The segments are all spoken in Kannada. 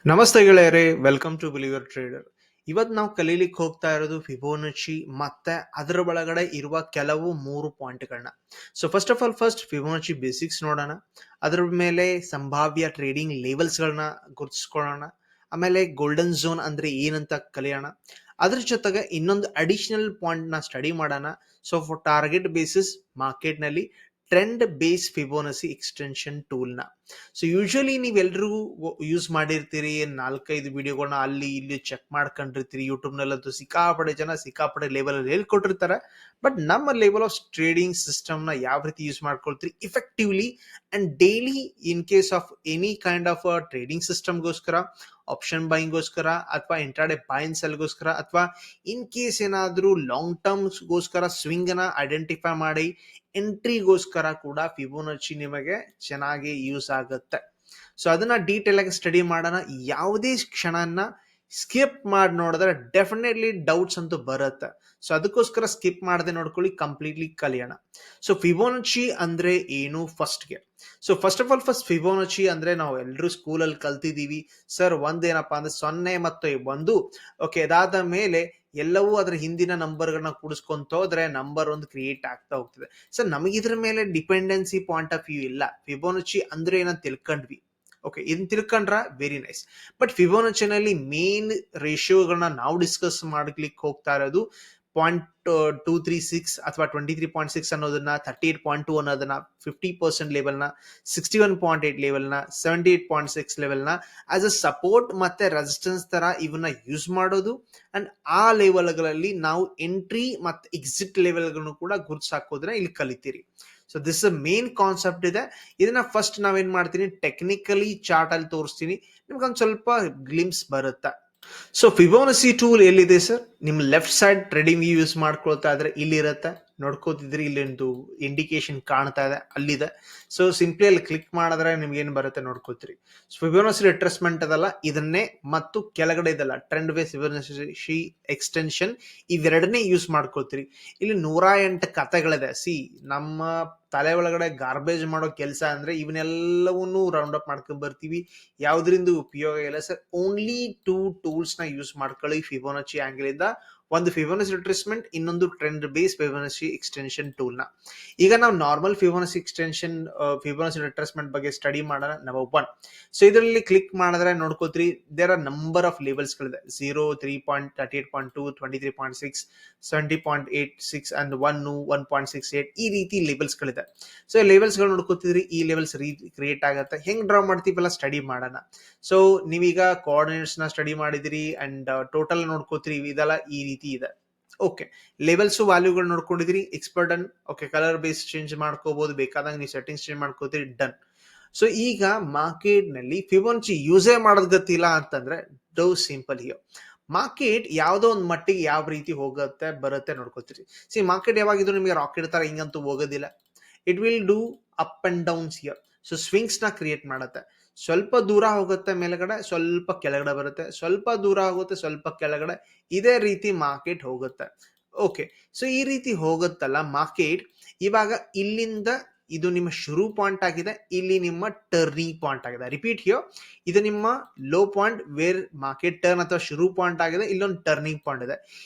ನಮಸ್ತೆ ಗೆಳೆಯರೇ, ವೆಲ್ಕಮ್ ಟು ಬಿಲಿವರ್ ಟ್ರೇಡರ್. ಇವತ್ತು ನಾವು ಕಲೀಲಿಕ್ಕೆ ಹೋಗ್ತಾ ಇರೋದು ಫಿಬೋನಚಿ ಮತ್ತೆ ಅದರ ಒಳಗಡೆ ಇರುವ ಕೆಲವು 3 ಪಾಯಿಂಟ್ಗಳನ್ನ. ಸೊ ಫಸ್ಟ್ ಫಿಬೋನಚಿ ಬೇಸಿಕ್ಸ್ ನೋಡೋಣ. ಅದರ ಮೇಲೆ ಸಂಭಾವ್ಯ ಟ್ರೇಡಿಂಗ್ ಲೇವಲ್ಸ್ಗಳನ್ನ ಗುರುತಿಸ್ಕೊಳ್ಳೋಣ. ಆಮೇಲೆ ಗೋಲ್ಡನ್ ಝೋನ್ ಅಂದ್ರೆ ಏನಂತ ಕಲಿಯೋಣ. ಅದ್ರ ಜೊತೆಗೆ ಇನ್ನೊಂದು ಅಡಿಷನಲ್ ಪಾಯಿಂಟ್ ನ ಸ್ಟಡಿ ಮಾಡೋಣ. So for target basis market ನಲ್ಲಿ trend base Fibonacci extension tool ನ. ಸೊ ಯೂಶಲಿ ನೀವೆಲ್ರಿಗೂ ಯೂಸ್ ಮಾಡಿರ್ತೀರಿ, 4-5 ವಿಡಿಯೋಗಳನ್ನ ಅಲ್ಲಿ ಇಲ್ಲಿ ಚೆಕ್ ಮಾಡ್ಕೊಂಡಿರ್ತೀರಿ. ಯೂಟ್ಯೂಬ್ ನಲ್ಲಂತೂ ಸಿಕ್ಕಾಪಡೆ ಜನ ಸಿಕ್ಕಾಪಡೆ ಲೆವೆಲ್ ಅಲ್ಲಿ ಹೇಳ್ಕೊಟ್ಟಿರ್ತಾರೆ. ಬಟ್ ನಮ್ಮ ಲೆವೆಲ್ ಆಫ್ ಟ್ರೇಡಿಂಗ್ ಸಿಸ್ಟಮ್ ನ ಯಾವ ರೀತಿ ಯೂಸ್ ಮಾಡ್ಕೊಳ್ತೀರಿ effectively and daily in case of any kind of trading ಸಿಸ್ಟಮ್ಗೋಸ್ಕರ, ಆಪ್ಷನ್ ಬೈಂಗ್ಗೋಸ್ಕರ ಅಥವಾ ಇಂಟ್ರಾಡೇ ಬೈ ಅಂಡ್ ಸೆಲ್ಗೋಸ್ಕರ ಅಥವಾ ಇನ್ ಕೇಸ್ ಏನಾದರೂ ಲಾಂಗ್ ಟರ್ಮ್ಸ್ಗೋಸ್ಕರ ಸ್ವಿಂಗ್ ನ ಐಡೆಂಟಿಫೈ ಮಾಡಿ ಎಂಟ್ರಿಗೋಸ್ಕರ ಕೂಡ ಫಿಬೋನಚಿ ನಿಮಗೆ ಚೆನ್ನಾಗಿ ಯೂಸ್ ಆಗುತ್ತೆ. ಸೊ ಅದನ್ನ ಡೀಟೇಲ್ ಆಗಿ ಸ್ಟಡಿ ಮಾಡೋಣ. ಯಾವುದೇ ಕ್ಷಣನ ಸ್ಕಿಪ್ ಮಾಡಿ ನೋಡಿದ್ರೆ ಡೆಫಿನೆಟ್ಲಿ ಡೌಟ್ಸ್ ಅಂತೂ ಬರುತ್ತೆ. ಸೊ ಅದಕ್ಕೋಸ್ಕರ ಸ್ಕಿಪ್ ಮಾಡದೆ ನೋಡ್ಕೊಳ್ಳಿ, ಕಂಪ್ಲೀಟ್ಲಿ ಕಲಿಯೋಣ. ಸೊ ಫಿಬೋನಚಿ ಅಂದ್ರೆ ಏನು ಫಸ್ಟ್ಗೆ. ಸೊ ಫಸ್ಟ್ ಫಿಬೋನಚಿ ಅಂದ್ರೆ ನಾವು ಎಲ್ಲರೂ ಸ್ಕೂಲಲ್ಲಿ ಕಲ್ತಿದೀವಿ ಸರ್. ಒಂದೇನಪ್ಪಾ ಅಂದ್ರೆ 0 ಮತ್ತು 1. ಓಕೆ, ಅದಾದ ಮೇಲೆ ಎಲ್ಲವೂ ಅದರ ಹಿಂದಿನ ನಂಬರ್ಗಳನ್ನ ಕೂಡಿಸ್ಕೊಂತ ಹೋದ್ರೆ ನಂಬರ್ ಒಂದು ಕ್ರಿಯೇಟ್ ಆಗ್ತಾ ಹೋಗ್ತದೆ. ಸೊ ನಮಗಿದ್ರ ಮೇಲೆ ಡಿಪೆಂಡೆನ್ಸಿ ಪಾಯಿಂಟ್ ಆಫ್ ವ್ಯೂ ಇಲ್ಲ. ಫಿಬೋನಚಿ ಅಂದ್ರೆ ಏನಂತ ತಿಳ್ಕೊಂಡ್ವಿ. ಓಕೆ, ಇದನ್ನ ತಿಳ್ಕೊಂಡ್ರ ವೆರಿ ನೈಸ್. ಬಟ್ ಫಿಬೋನಚಿನಲ್ಲಿ ಮೇನ್ ರೇಷಿಯೋಗಳನ್ನ ನಾವು ಡಿಸ್ಕಸ್ ಮಾಡ್ಲಿಕ್ಕೆ ಹೋಗ್ತಾ ಇರೋದು 0.236 ಅಥವಾ 23.6 ಅನ್ನೋದನ್ನ, 38.2 ಅನ್ನೋದನ್ನ, 50% ಲೆವೆಲ್ನ, 61.8 ಲೆವೆಲ್ನ, 78.6 ಲೆವೆಲ್ನ ಆಸ್ ಅ ಸಪೋರ್ಟ್ ಮತ್ತೆ ರೆಸಿಸ್ಟೆನ್ಸ್ ತರ ಇವನ್ನ ಯೂಸ್ ಮಾಡೋದು. ಅಂಡ್ ಆ ಲೆವೆಲ್ಗಳಲ್ಲಿ ನಾವು ಎಂಟ್ರಿ ಮತ್ತೆ ಎಕ್ಸಿಟ್ ಲೆವೆಲ್ಗಳನ್ನು ಕೂಡ ಗುರುತಿಸಾಕೋದನ್ನ ಇಲ್ಲಿ ಕಲಿತೀರಿ. ಸೊ ದಿಸ್ ಮೇನ್ ಕಾನ್ಸೆಪ್ಟ್ ಇದೆ. ಇದನ್ನ ಫಸ್ಟ್ ನಾವೇನ್ ಮಾಡ್ತೀನಿ, ಟೆಕ್ನಿಕಲಿ ಚಾರ್ಟ್ ಅಲ್ಲಿ ತೋರಿಸ್ತೀನಿ, ನಿಮ್ಗೊಂದು ಸ್ವಲ್ಪ ಗ್ಲಿಮ್ಸ್ ಬರುತ್ತೆ. ಸೊ ಫಿಬೋನಸಿ ಟೂಲ್ ಎಲ್ಲಿದೆ ಸರ್? ನಿಮ್ ಲೆಫ್ಟ್ ಸೈಡ್ ಟ್ರೇಡಿಂಗ್ ಯೂಸ್ ಮಾಡ್ಕೊಳ್ತಾ ಇದ್ರೆ ಇಲ್ಲಿ ಇರುತ್ತೆ, ನೋಡ್ಕೋತಿದ್ರಿ. ಇಲ್ಲಿ ಒಂದು ಇಂಡಿಕೇಶನ್ ಕಾಣ್ತಾ ಇದೆ, ಅಲ್ಲಿದೆ. ಸೊ ಸಿಂಪ್ಲಿ ಅಲ್ಲಿ ಕ್ಲಿಕ್ ಮಾಡಿದ್ರೆ ನಿಮ್ಗೆ ಏನ್ ಬರುತ್ತೆ ನೋಡ್ಕೋತೀರಿ. ಫಿಬೋನಸಿ ರಿಟ್ರೇಸ್ಮೆಂಟ್ ಅದಲ್ಲ ಇದನ್ನೇ, ಮತ್ತು ಕೆಳಗಡೆ ಇದಲ್ಲ trend base Fibonacci extension, ಇವೆರಡನ್ನೇ use ಮಾಡ್ಕೋತೀರಿ. ಇಲ್ಲಿ 108 ಕಥೆಗಳಿದೆ. ನಮ್ಮ ತಲೆ ಒಳಗಡೆ ಗಾರ್ಬೇಜ್ ಮಾಡೋ ಕೆಲಸ ಅಂದ್ರೆ ಇವನ್ನೆಲ್ಲವನ್ನೂ ರೌಂಡ್ ಅಪ್ ಮಾಡ್ಕೊಂಡ್ ಬರ್ತೀವಿ. ಯಾವ್ದ್ರಿಂದ ಉಪಯೋಗ ಇಲ್ಲ ಸರ್. ಓನ್ಲಿ 2 ಟೂಲ್ಸ್ ನ ಯೂಸ್ ಮಾಡ್ಕೊಳ್ಳಿ ಫಿಬೋನಚಿ ಆಂಗಲ್ ಇಂದ. ಒಂದು ಫಿಬೋನಸಿ ರಿಟ್ರೇಸ್ಮೆಂಟ್, ಇನ್ನೊಂದು trend base Fibonacci extension tool ನ. ಈಗ ನಾವು normal Fibonacci extension Fibonacci retracement ಬಗ್ಗೆ ಸ್ಟಡಿ ಮಾಡೋಣ. ನಂಬರ್ 1. ಸೊ ಇದರಲ್ಲಿ ಕ್ಲಿಕ್ ಮಾಡಿದ್ರೆ ನೋಡ್ಕೋತೀರಿ there are number of levels ಗಳಿದೆ. 0, 3.38.2, 23.6, 70.86 ಅಂಡ್ 1.68 ಈ ರೀತಿ ಲೆವೆಲ್ಸ್ ಗಳಿದೆ. ಸೊ ಲೆವೆಲ್ಸ್ ಗಳು ನೋಡ್ಕೋತಿದ್ರಿ, ಈ ಲೆವೆಲ್ಸ್ ಕ್ರಿಯೇಟ್ ಆಗುತ್ತೆ. ಹೆಂಗ್ ಡ್ರಾ ಮಾಡ್ತೀವಲ್ಲ ಸ್ಟಡಿ ಮಾಡೋಣ. ಸೊ ನೀವೀಗ ಕೋಆರ್ಡಿನೇಟ್ಸ್ ನ ಸ್ಟಡಿ ಮಾಡಿದಿರಿ ಅಂಡ್ ಟೋಟಲ್ ನೋಡ್ಕೋತೀರಿ, ಇದೆಲ್ಲ ಈ ರೀತಿ ಇದೆ. ಓಕೆ, ಲೆವೆಲ್ಸ್ ವ್ಯಾಲ್ಯೂಗಳು ನೋಡ್ಕೊಂಡಿದ್ರಿ, expert done. Okay, colour base change ಮಾಡ್ಕೋಬಹುದು, ಬೇಕಾದಾಗ ನೀವು ಸೆಟ್ಟಿಂಗ್ಸ್ ಚೇಂಜ್ ಮಾಡ್ಕೋತೀರಿ, ಡನ್. ಸೊ ಈಗ ಮಾರ್ಕೆಟ್ ನಲ್ಲಿ ಫಿಬೋನಚಿ ಯೂಸೇ ಮಾಡೋದ್ ಗೊತ್ತಿಲ್ಲ ಅಂತಂದ್ರೆ ಡೌ ಸಿಂಪಲ್ ಹಿಯರ್. ಮಾರ್ಕೆಟ್ ಯಾವ್ದೋ ಒಂದು ಮಟ್ಟಿಗೆ ಯಾವ ರೀತಿ ಹೋಗುತ್ತೆ ಬರುತ್ತೆ ನೋಡ್ಕೋತೀರಿ. ಮಾರ್ಕೆಟ್ ಯಾವಾಗಿದ್ರು ನಿಮಗೆ ರಾಕೆಟ್ ತರ ಹಿಂಗಂತೂ ಹೋಗೋದಿಲ್ಲ. It will do up and downs here. So swings ನ ಕ್ರಿಯೇಟ್ ಮಾಡುತ್ತೆ. ಸ್ವಲ್ಪ ದೂರ ಹೋಗುತ್ತೆ ಮೇಲ್ಗಡೆ, ಸ್ವಲ್ಪ ಕೆಳಗಡೆ ಬರುತ್ತೆ, ಸ್ವಲ್ಪ ದೂರ ಹೋಗುತ್ತೆ, ಸ್ವಲ್ಪ ಕೆಳಗಡೆ. ಇದೇ ರೀತಿ ಮಾರ್ಕೆಟ್ ಹೋಗುತ್ತೆ. ಓಕೆ, ಸೊ ಈ ರೀತಿ ಹೋಗುತ್ತಲ್ಲ ಮಾರ್ಕೆಟ್. ಇವಾಗ ಇಲ್ಲಿಂದ ಇದು ನಿಮ್ಮ ಶುರು ಪಾಯಿಂಟ್ ಆಗಿದೆ, ಇಲ್ಲಿ ನಿಮ್ಮ ಟರ್ನಿಂಗ್ ಪಾಯಿಂಟ್ ಆಗಿದೆ. ರಿಪೀಟ್ ಹಿಯರ್, ಇದು ನಿಮ್ಮ low point where market turn ಅಥವಾ ಶುರು ಪಾಯಿಂಟ್ ಆಗಿದೆ, ಇಲ್ಲೊಂದು ಟರ್ನಿಂಗ್ ಪಾಯಿಂಟ್ ಇದೆ.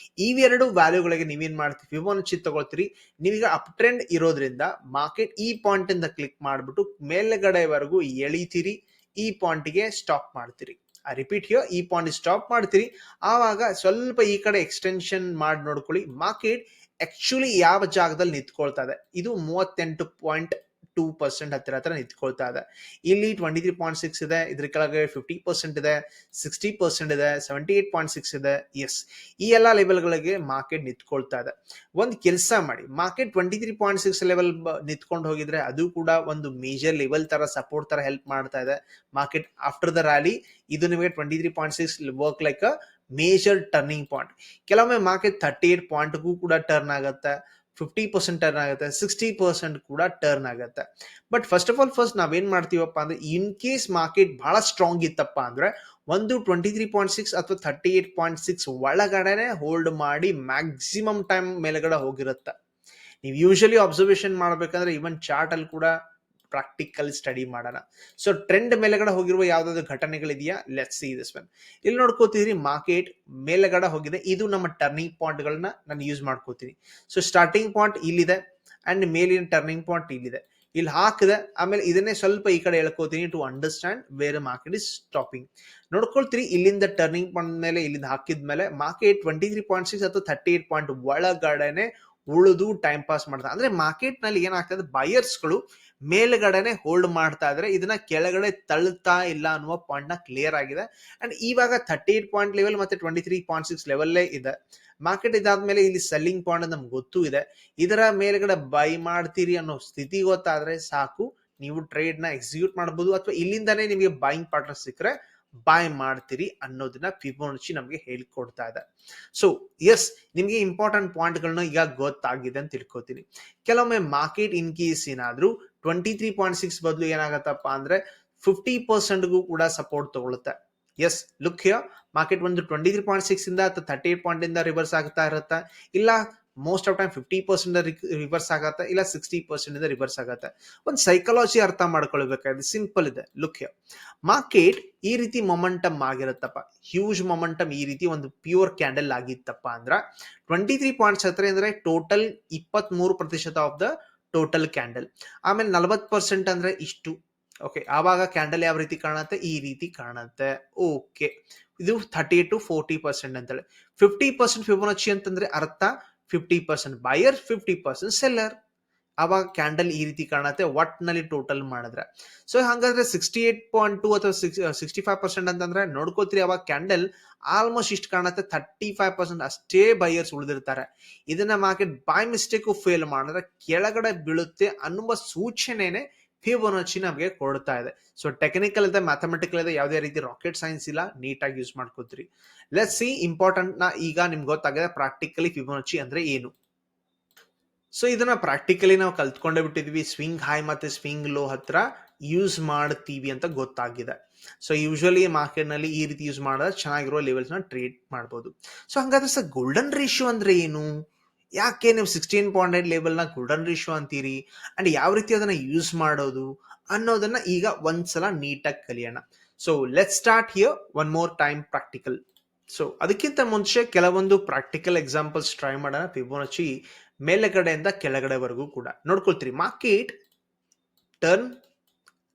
ಇವೆರಡು ವ್ಯಾಲ್ಯೂಗಳಿಗೆ ನೀವೇನ್ ಮಾಡ್ತೀವಿ, ಫಿಬೋನಚಿ ತಗೊಳ್ತೀರಿ. ನೀವೀಗ ಅಪ್ ಟ್ರೆಂಡ್ ಇರೋದ್ರಿಂದ ಮಾರ್ಕೆಟ್ ಈ ಪಾಯಿಂಟ್ ಇಂದ ಕ್ಲಿಕ್ ಮಾಡ್ಬಿಟ್ಟು ಮೇಲ್ಗಡೆವರೆಗೂ ಎಳಿತೀರಿ, ಈ ಪಾಯಿಂಟ್ ಗೆ ಸ್ಟಾಪ್ ಮಾಡ್ತೀರಿ. ರಿಪೀಟ್ ಹಿಯರ್, ಈ ಪಾಯಿಂಟ್ ಸ್ಟಾಪ್ ಮಾಡ್ತೀರಿ. ಆವಾಗ ಸ್ವಲ್ಪ ಈ ಕಡೆ ಎಕ್ಸ್ಟೆನ್ಷನ್ ಮಾಡಿ ನೋಡ್ಕೊಳ್ಳಿ, ಮಾರ್ಕೆಟ್ ಆಕ್ಚುಲಿ ಯಾವ ಜಾಗದಲ್ಲಿ ನಿಂತ್ಕೊಳ್ತಾ ಇದೆ. ಇದು 38.2% ಹತ್ತಿರ ನಿಂತ್ಕೊಳ್ತಾ ಇದೆ. ಇಲ್ಲಿ 23.6 ಇದೆ, ಇದ್ರ ಕೆಳಗೆ 50% ಇದೆ, 60% ಇದೆ, 78.6 ಇದೆ. ಎಸ್, ಈ ಎಲ್ಲಾ ಲೆವೆಲ್ಗಳಿಗೆ ಮಾರ್ಕೆಟ್ ನಿಂತ್ಕೊಳ್ತಾ ಇದೆ. ಒಂದು ಕೆಲಸ ಮಾಡಿ, ಮಾರ್ಕೆಟ್ 23.6 ಲೆವೆಲ್ ನಿಂತ್ಕೊಂಡು ಹೋಗಿದ್ರೆ ಅದು ಕೂಡ ಒಂದು ಮೇಜರ್ ಲೆವೆಲ್ ತರ ಸಪೋರ್ಟ್ ತರ ಹೆಲ್ಪ್ ಮಾಡ್ತಾ ಇದೆ. ಮಾರ್ಕೆಟ್ ಆಫ್ಟರ್ ದ ರ್ಯಾಲಿ ಇದು ನಿಮಗೆ 23.6 work like a major turning point. ಕೆಲವೊಮ್ಮೆ ಮಾರ್ಕೆಟ್ 38 ಪಾಯಿಂಟ್ಗೂ ಕೂಡ ಟರ್ನ್ ಆಗುತ್ತೆ, 50% ಟರ್ನ್ ಆಗುತ್ತೆ, 60% ಕೂಡ ಟರ್ನ್ ಆಗುತ್ತೆ. ಬಟ್ ಫಸ್ಟ್ ನಾವೇನ್ ಮಾಡ್ತೀವಪ್ಪ ಅಂದ್ರೆ, ಇನ್ ಕೇಸ್ ಮಾರ್ಕೆಟ್ ಬಹಳ ಸ್ಟ್ರಾಂಗ್ ಇತ್ತಪ್ಪ ಅಂದ್ರೆ ಒಂದು 23.6 ಅಥವಾ 38.6 ಒಳಗಡೆನೆ ಹೋಲ್ಡ್ ಮಾಡಿ ಮ್ಯಾಕ್ಸಿಮಮ್ ಟೈಮ್ ಮೇಲ್ಗಡೆ ಹೋಗಿರುತ್ತೆ. ನೀವು ಯೂಶಲಿ ಅಬ್ಸರ್ವೇಷನ್ ಮಾಡ್ಬೇಕಂದ್ರೆ ಇವನ್ ಚಾರ್ಟ್ ಅಲ್ಲಿ ಕೂಡ ಪ್ರಾಕ್ಟಿಕಲ್ ಸ್ಟಡಿ ಮಾಡೋಣ. ಸೊ ಟ್ರೆಂಡ್ ಮೇಲೆಗಡೆ ಹೋಗಿರುವ ಯಾವ್ದಾದ್ರು ಘಟನೆಗಳಿದೆಯಾ, ಲೆಟ್ಸ್ ಸಿ ದಿಸ್ ಒನ್. ಇಲ್ಲಿ ನೋಡ್ಕೋತಿದ್ರಿ ಮಾರ್ಕೆಟ್ ಮೇಲೆಗಡೆ ಹೋಗಿದೆ, ಇದು ನಮ್ಮ ಟರ್ನಿಂಗ್ ಪಾಯಿಂಟ್ ಗಳನ್ನ ನಾನು ಯೂಸ್ ಮಾಡ್ಕೋತೀನಿ. ಸೊ ಸ್ಟಾರ್ಟಿಂಗ್ ಪಾಯಿಂಟ್ ಇಲ್ಲಿದೆ ಅಂಡ್ ಮೇಲಿನ ಟರ್ನಿಂಗ್ ಪಾಯಿಂಟ್ ಇಲ್ಲಿದೆ, ಇಲ್ಲಿ ಹಾಕಿದೆ, ಆಮೇಲೆ ಇದನ್ನೇ ಸ್ವಲ್ಪ ಈ ಕಡೆ ಹೇಳ್ಕೋತೀನಿ to understand where market is stopping. ನೋಡ್ಕೊಳ್ತೀರಿ ಇಲ್ಲಿಂದ ಟರ್ನಿಂಗ್ ಪಾಯಿಂಟ್ ಮೇಲೆ ಇಲ್ಲಿಂದ ಹಾಕಿದ್ಮೇಲೆ ಮಾರ್ಕೆಟ್ 23.6 ಅಥವಾ 38 ಪಾಯಿಂಟ್ ಒಳಗಡೆನೆ ಉಳಿದು ಟೈಮ್ ಪಾಸ್ ಮಾಡ್ತಾರೆ. ಅಂದ್ರೆ ಮಾರ್ಕೆಟ್ ನಲ್ಲಿ ಏನಾಗ್ತದೆ, ಬಯರ್ಸ್ ಗಳು ಮೇಲ್ಗಡೆನೆ ಹೋಲ್ಡ್ ಮಾಡ್ತಾ ಇದ್ರೆ ಇದನ್ನ ಕೆಳಗಡೆ ತಳ್ಳುತ್ತಾ ಇಲ್ಲ ಅನ್ನುವ ಪಾಯಿಂಟ್ ನ ಕ್ಲಿಯರ್ ಆಗಿದೆ. ಅಂಡ್ ಇವಾಗ 38 ಪಾಯಿಂಟ್ ಲೆವೆಲ್ ಮತ್ತೆ 23.6 ಲೆವೆಲ್ಲೇ ಇದೆ. ಮಾರ್ಕೆಟ್ ಇದಾದ್ಮೇಲೆ ಇಲ್ಲಿ ಸೆಲ್ಲಿಂಗ್ ಪಾಯಿಂಟ್ ನಮ್ಗೆ ಗೊತ್ತು ಇದೆ, ಇದರ ಮೇಲ್ಗಡೆ ಬೈ ಮಾಡ್ತೀರಿ ಅನ್ನೋ ಸ್ಥಿತಿ ಗೊತ್ತಾದ್ರೆ ಸಾಕು, ನೀವು ಟ್ರೇಡ್ ನ ಎಕ್ಸಿಕ್ಯೂಟ್ ಮಾಡಬಹುದು, ಅಥವಾ ಇಲ್ಲಿಂದಾನೇ ನಿಮಗೆ ಬೈಯಿಂಗ್ ಪಾರ್ಟ್ನರ್ ಸಿಕ್ಕರೆ ಬಾಯ್ ಮಾಡ್ತೀರಿ ಅನ್ನೋದನ್ನ ಫಿಬೊನಾಚಿ ನಮಗೆ ಹೇಳಿಕೊಡ್ತಾ ಇದೆ. ಸೊ ಎಸ್, ನಿಮಗೆ ಇಂಪಾರ್ಟೆಂಟ್ ಪಾಯಿಂಟ್ ಗಳನ್ನ ಈಗ ಗೊತ್ತಾಗಿದೆ ಅಂತ ತಿಳ್ಕೊತೀನಿ. ಕೆಲವೊಮ್ಮೆ ಮಾರ್ಕೆಟ್ ಇನ್ ಕೇಸ್ ಏನಾದ್ರೂ 23.6 ಬದಲು ಏನಾಗತ್ತಪ್ಪ ಅಂದ್ರೆ 50% ಕೂಡ ಸಪೋರ್ಟ್ ತಗೊಳುತ್ತೆ. ಎಸ್, ಲುಕ್ ಹಿಯರ್, ಮಾರ್ಕೆಟ್ ಒಂದು 23.6 ಇಂದ ಅಥವಾ 38 ಪಾಯಿಂಟ್ ಇಂದ ರಿವರ್ಸ್ ಆಗ್ತಾ ಇರುತ್ತೆ, ಇಲ್ಲ ಮೋಸ್ಟ್ ಆಫ್ ಟೈಮ್ 50% ರಿವರ್ಸ್ ಆಗತ್ತೆ, ಇಲ್ಲ 60% ಇಂದ ರಿವರ್ಸ್ ಆಗತ್ತೆ. ಒಂದು ಸೈಕಾಲಜಿ ಅರ್ಥ ಮಾಡ್ಕೊಳ್ಬೇಕಾದ್ರೆ ಸಿಂಪಲ್ ಇದೆ. ಲುಕ್ ಹಿಯರ್, ಮಾರ್ಕೆಟ್ ಈ ರೀತಿ ಮೊಮೆಂಟಮ್ ಆಗಿರುತ್ತಪ್ಪ, ಹ್ಯೂಜ್ ಮೊಮೆಂಟಮ್ ಈ ರೀತಿ ಒಂದು ಪ್ಯೂರ್ ಕ್ಯಾಂಡಲ್ ಆಗಿತ್ತಪ್ಪ ಅಂದ್ರ 23.7 ಅಂದ್ರೆ total 23% of the total candle, ಆಮೇಲೆ 40% ಅಂದ್ರೆ ಇಷ್ಟು. ಓಕೆ, ಆವಾಗ ಕ್ಯಾಂಡಲ್ ಯಾವ ರೀತಿ ಕಾಣುತ್ತೆ, ಈ ರೀತಿ ಕಾಣುತ್ತೆ. ಓಕೆ, ಇದು 30 to 40% ಅಂತೇಳಿ. 50% ಫಿಬೊನಾಚಿ ಅಂತಂದ್ರೆ ಅರ್ಥ 50% ಬಯರ್, 50% ಸೆಲ್ಲರ್. ಆವಾಗ ಕ್ಯಾಂಡಲ್ ಈ ರೀತಿ ಕಾಣುತ್ತೆ ಒಟ್ನಲ್ಲಿ ಟೋಟಲ್ ಮಾಡಿದ್ರೆ. ಸೊ ಹಾಗಾದ್ರೆ 68.2 ಅಥವಾ 65% ಅಂತಂದ್ರೆ ನೋಡ್ಕೋತೀರಿ, ಅವಾಗ ಕ್ಯಾಂಡಲ್ ಆಲ್ಮೋಸ್ಟ್ ಇಷ್ಟು ಕಾಣುತ್ತೆ, 35% ಅಷ್ಟೇ ಬೈಯರ್ಸ್ ಉಳಿದಿರ್ತಾರೆ. ಇದನ್ನ ಮಾರ್ಕೆಟ್ ಬೈ ಮಿಸ್ಟೇಕ್ ಫೇಲ್ ಮಾಡಿದ್ರೆ ಕೆಳಗಡೆ ಬೀಳುತ್ತೆ ಅನ್ನುವ ಸೂಚನೆನೆ ಫಿಬೊನಾಚಿ ನಮಗೆ ಕೊಡ್ತಾ ಇದೆ. ಸೊ ಟೆಕ್ನಿಕಲ್ ಇದೆ, ಮ್ಯಾಥಮೆಟಿಕಲ್ ಇದೆ, ಯಾವುದೇ ರೀತಿ ರಾಕೆಟ್ ಸೈನ್ಸ್ ಇಲ್ಲ, ನೀಟಾಗಿ ಯೂಸ್ ಮಾಡ್ಕೋತೀರಿ. ಲೆಟ್ಸ್ ಸಿ ಇಂಪಾರ್ಟೆಂಟ್ ನ ಈಗ ನಿಮ್ಗೆ ಗೊತ್ತಾಗಿದೆ ಪ್ರಾಕ್ಟಿಕಲಿ ಫಿಬೊನಾಚಿ ಅಂದ್ರೆ ಏನು. ಸೊ ಇದನ್ನ ಪ್ರಾಕ್ಟಿಕಲಿ ನಾವು ಕಲ್ತ್ಕೊಂಡೇ ಬಿಟ್ಟಿದ್ವಿ, ಸ್ವಿಂಗ್ ಹೈ ಮತ್ತೆ ಸ್ವಿಂಗ್ ಲೋ ಹತ್ರ ಯೂಸ್ ಮಾಡ್ತೀವಿ ಅಂತ ಗೊತ್ತಾಗಿದೆ. ಸೊ ಯೂಶುವಲಿ ಮಾರ್ಕೆಟ್ ನಲ್ಲಿ ಈ ರೀತಿ ಯೂಸ್ ಮಾಡಿದ್ರೆ ಚೆನ್ನಾಗಿರೋ ಲೆವೆಲ್ಸ್ ನ ಟ್ರೇಡ್ ಮಾಡಬಹುದು. ಸೊ ಹಂಗಾದ್ರೆ ಸರ್ ಗೋಲ್ಡನ್ ರೇಷಿಯೋ ಅಂದ್ರೆ ಏನು, ಯಾಕೆ ನೀವು 16.8 ಲೆವೆಲ್ ನ ಗೋಲ್ಡನ್ ರೇಷಿಯೋ ಅಂತೀರಿ, ಅಂಡ್ ಯಾವ ರೀತಿ ಅದನ್ನ ಯೂಸ್ ಮಾಡೋದು ಅನ್ನೋದನ್ನ ಈಗ ಒಂದ್ಸಲ ನೀಟಾಗಿ ಕಲಿಯೋಣ. So let start here one more time practical. So ಅದಕ್ಕಿಂತ ಮುಂಚೆ ಕೆಲವೊಂದು ಪ್ರಾಕ್ಟಿಕಲ್ ಎಕ್ಸಾಂಪಲ್ಸ್ ಟ್ರೈ ಮಾಡೋಣ. ಫಿಬೊನಾಚಿ ಮೇಲೆಗಡೆಯಿಂದ ಕೆಳಗಡೆವರೆಗೂ ಕೂಡ ನೋಡ್ಕೊಳ್ತೀರಿ, ಮಾರ್ಕೆಟ್ ಟರ್ನ್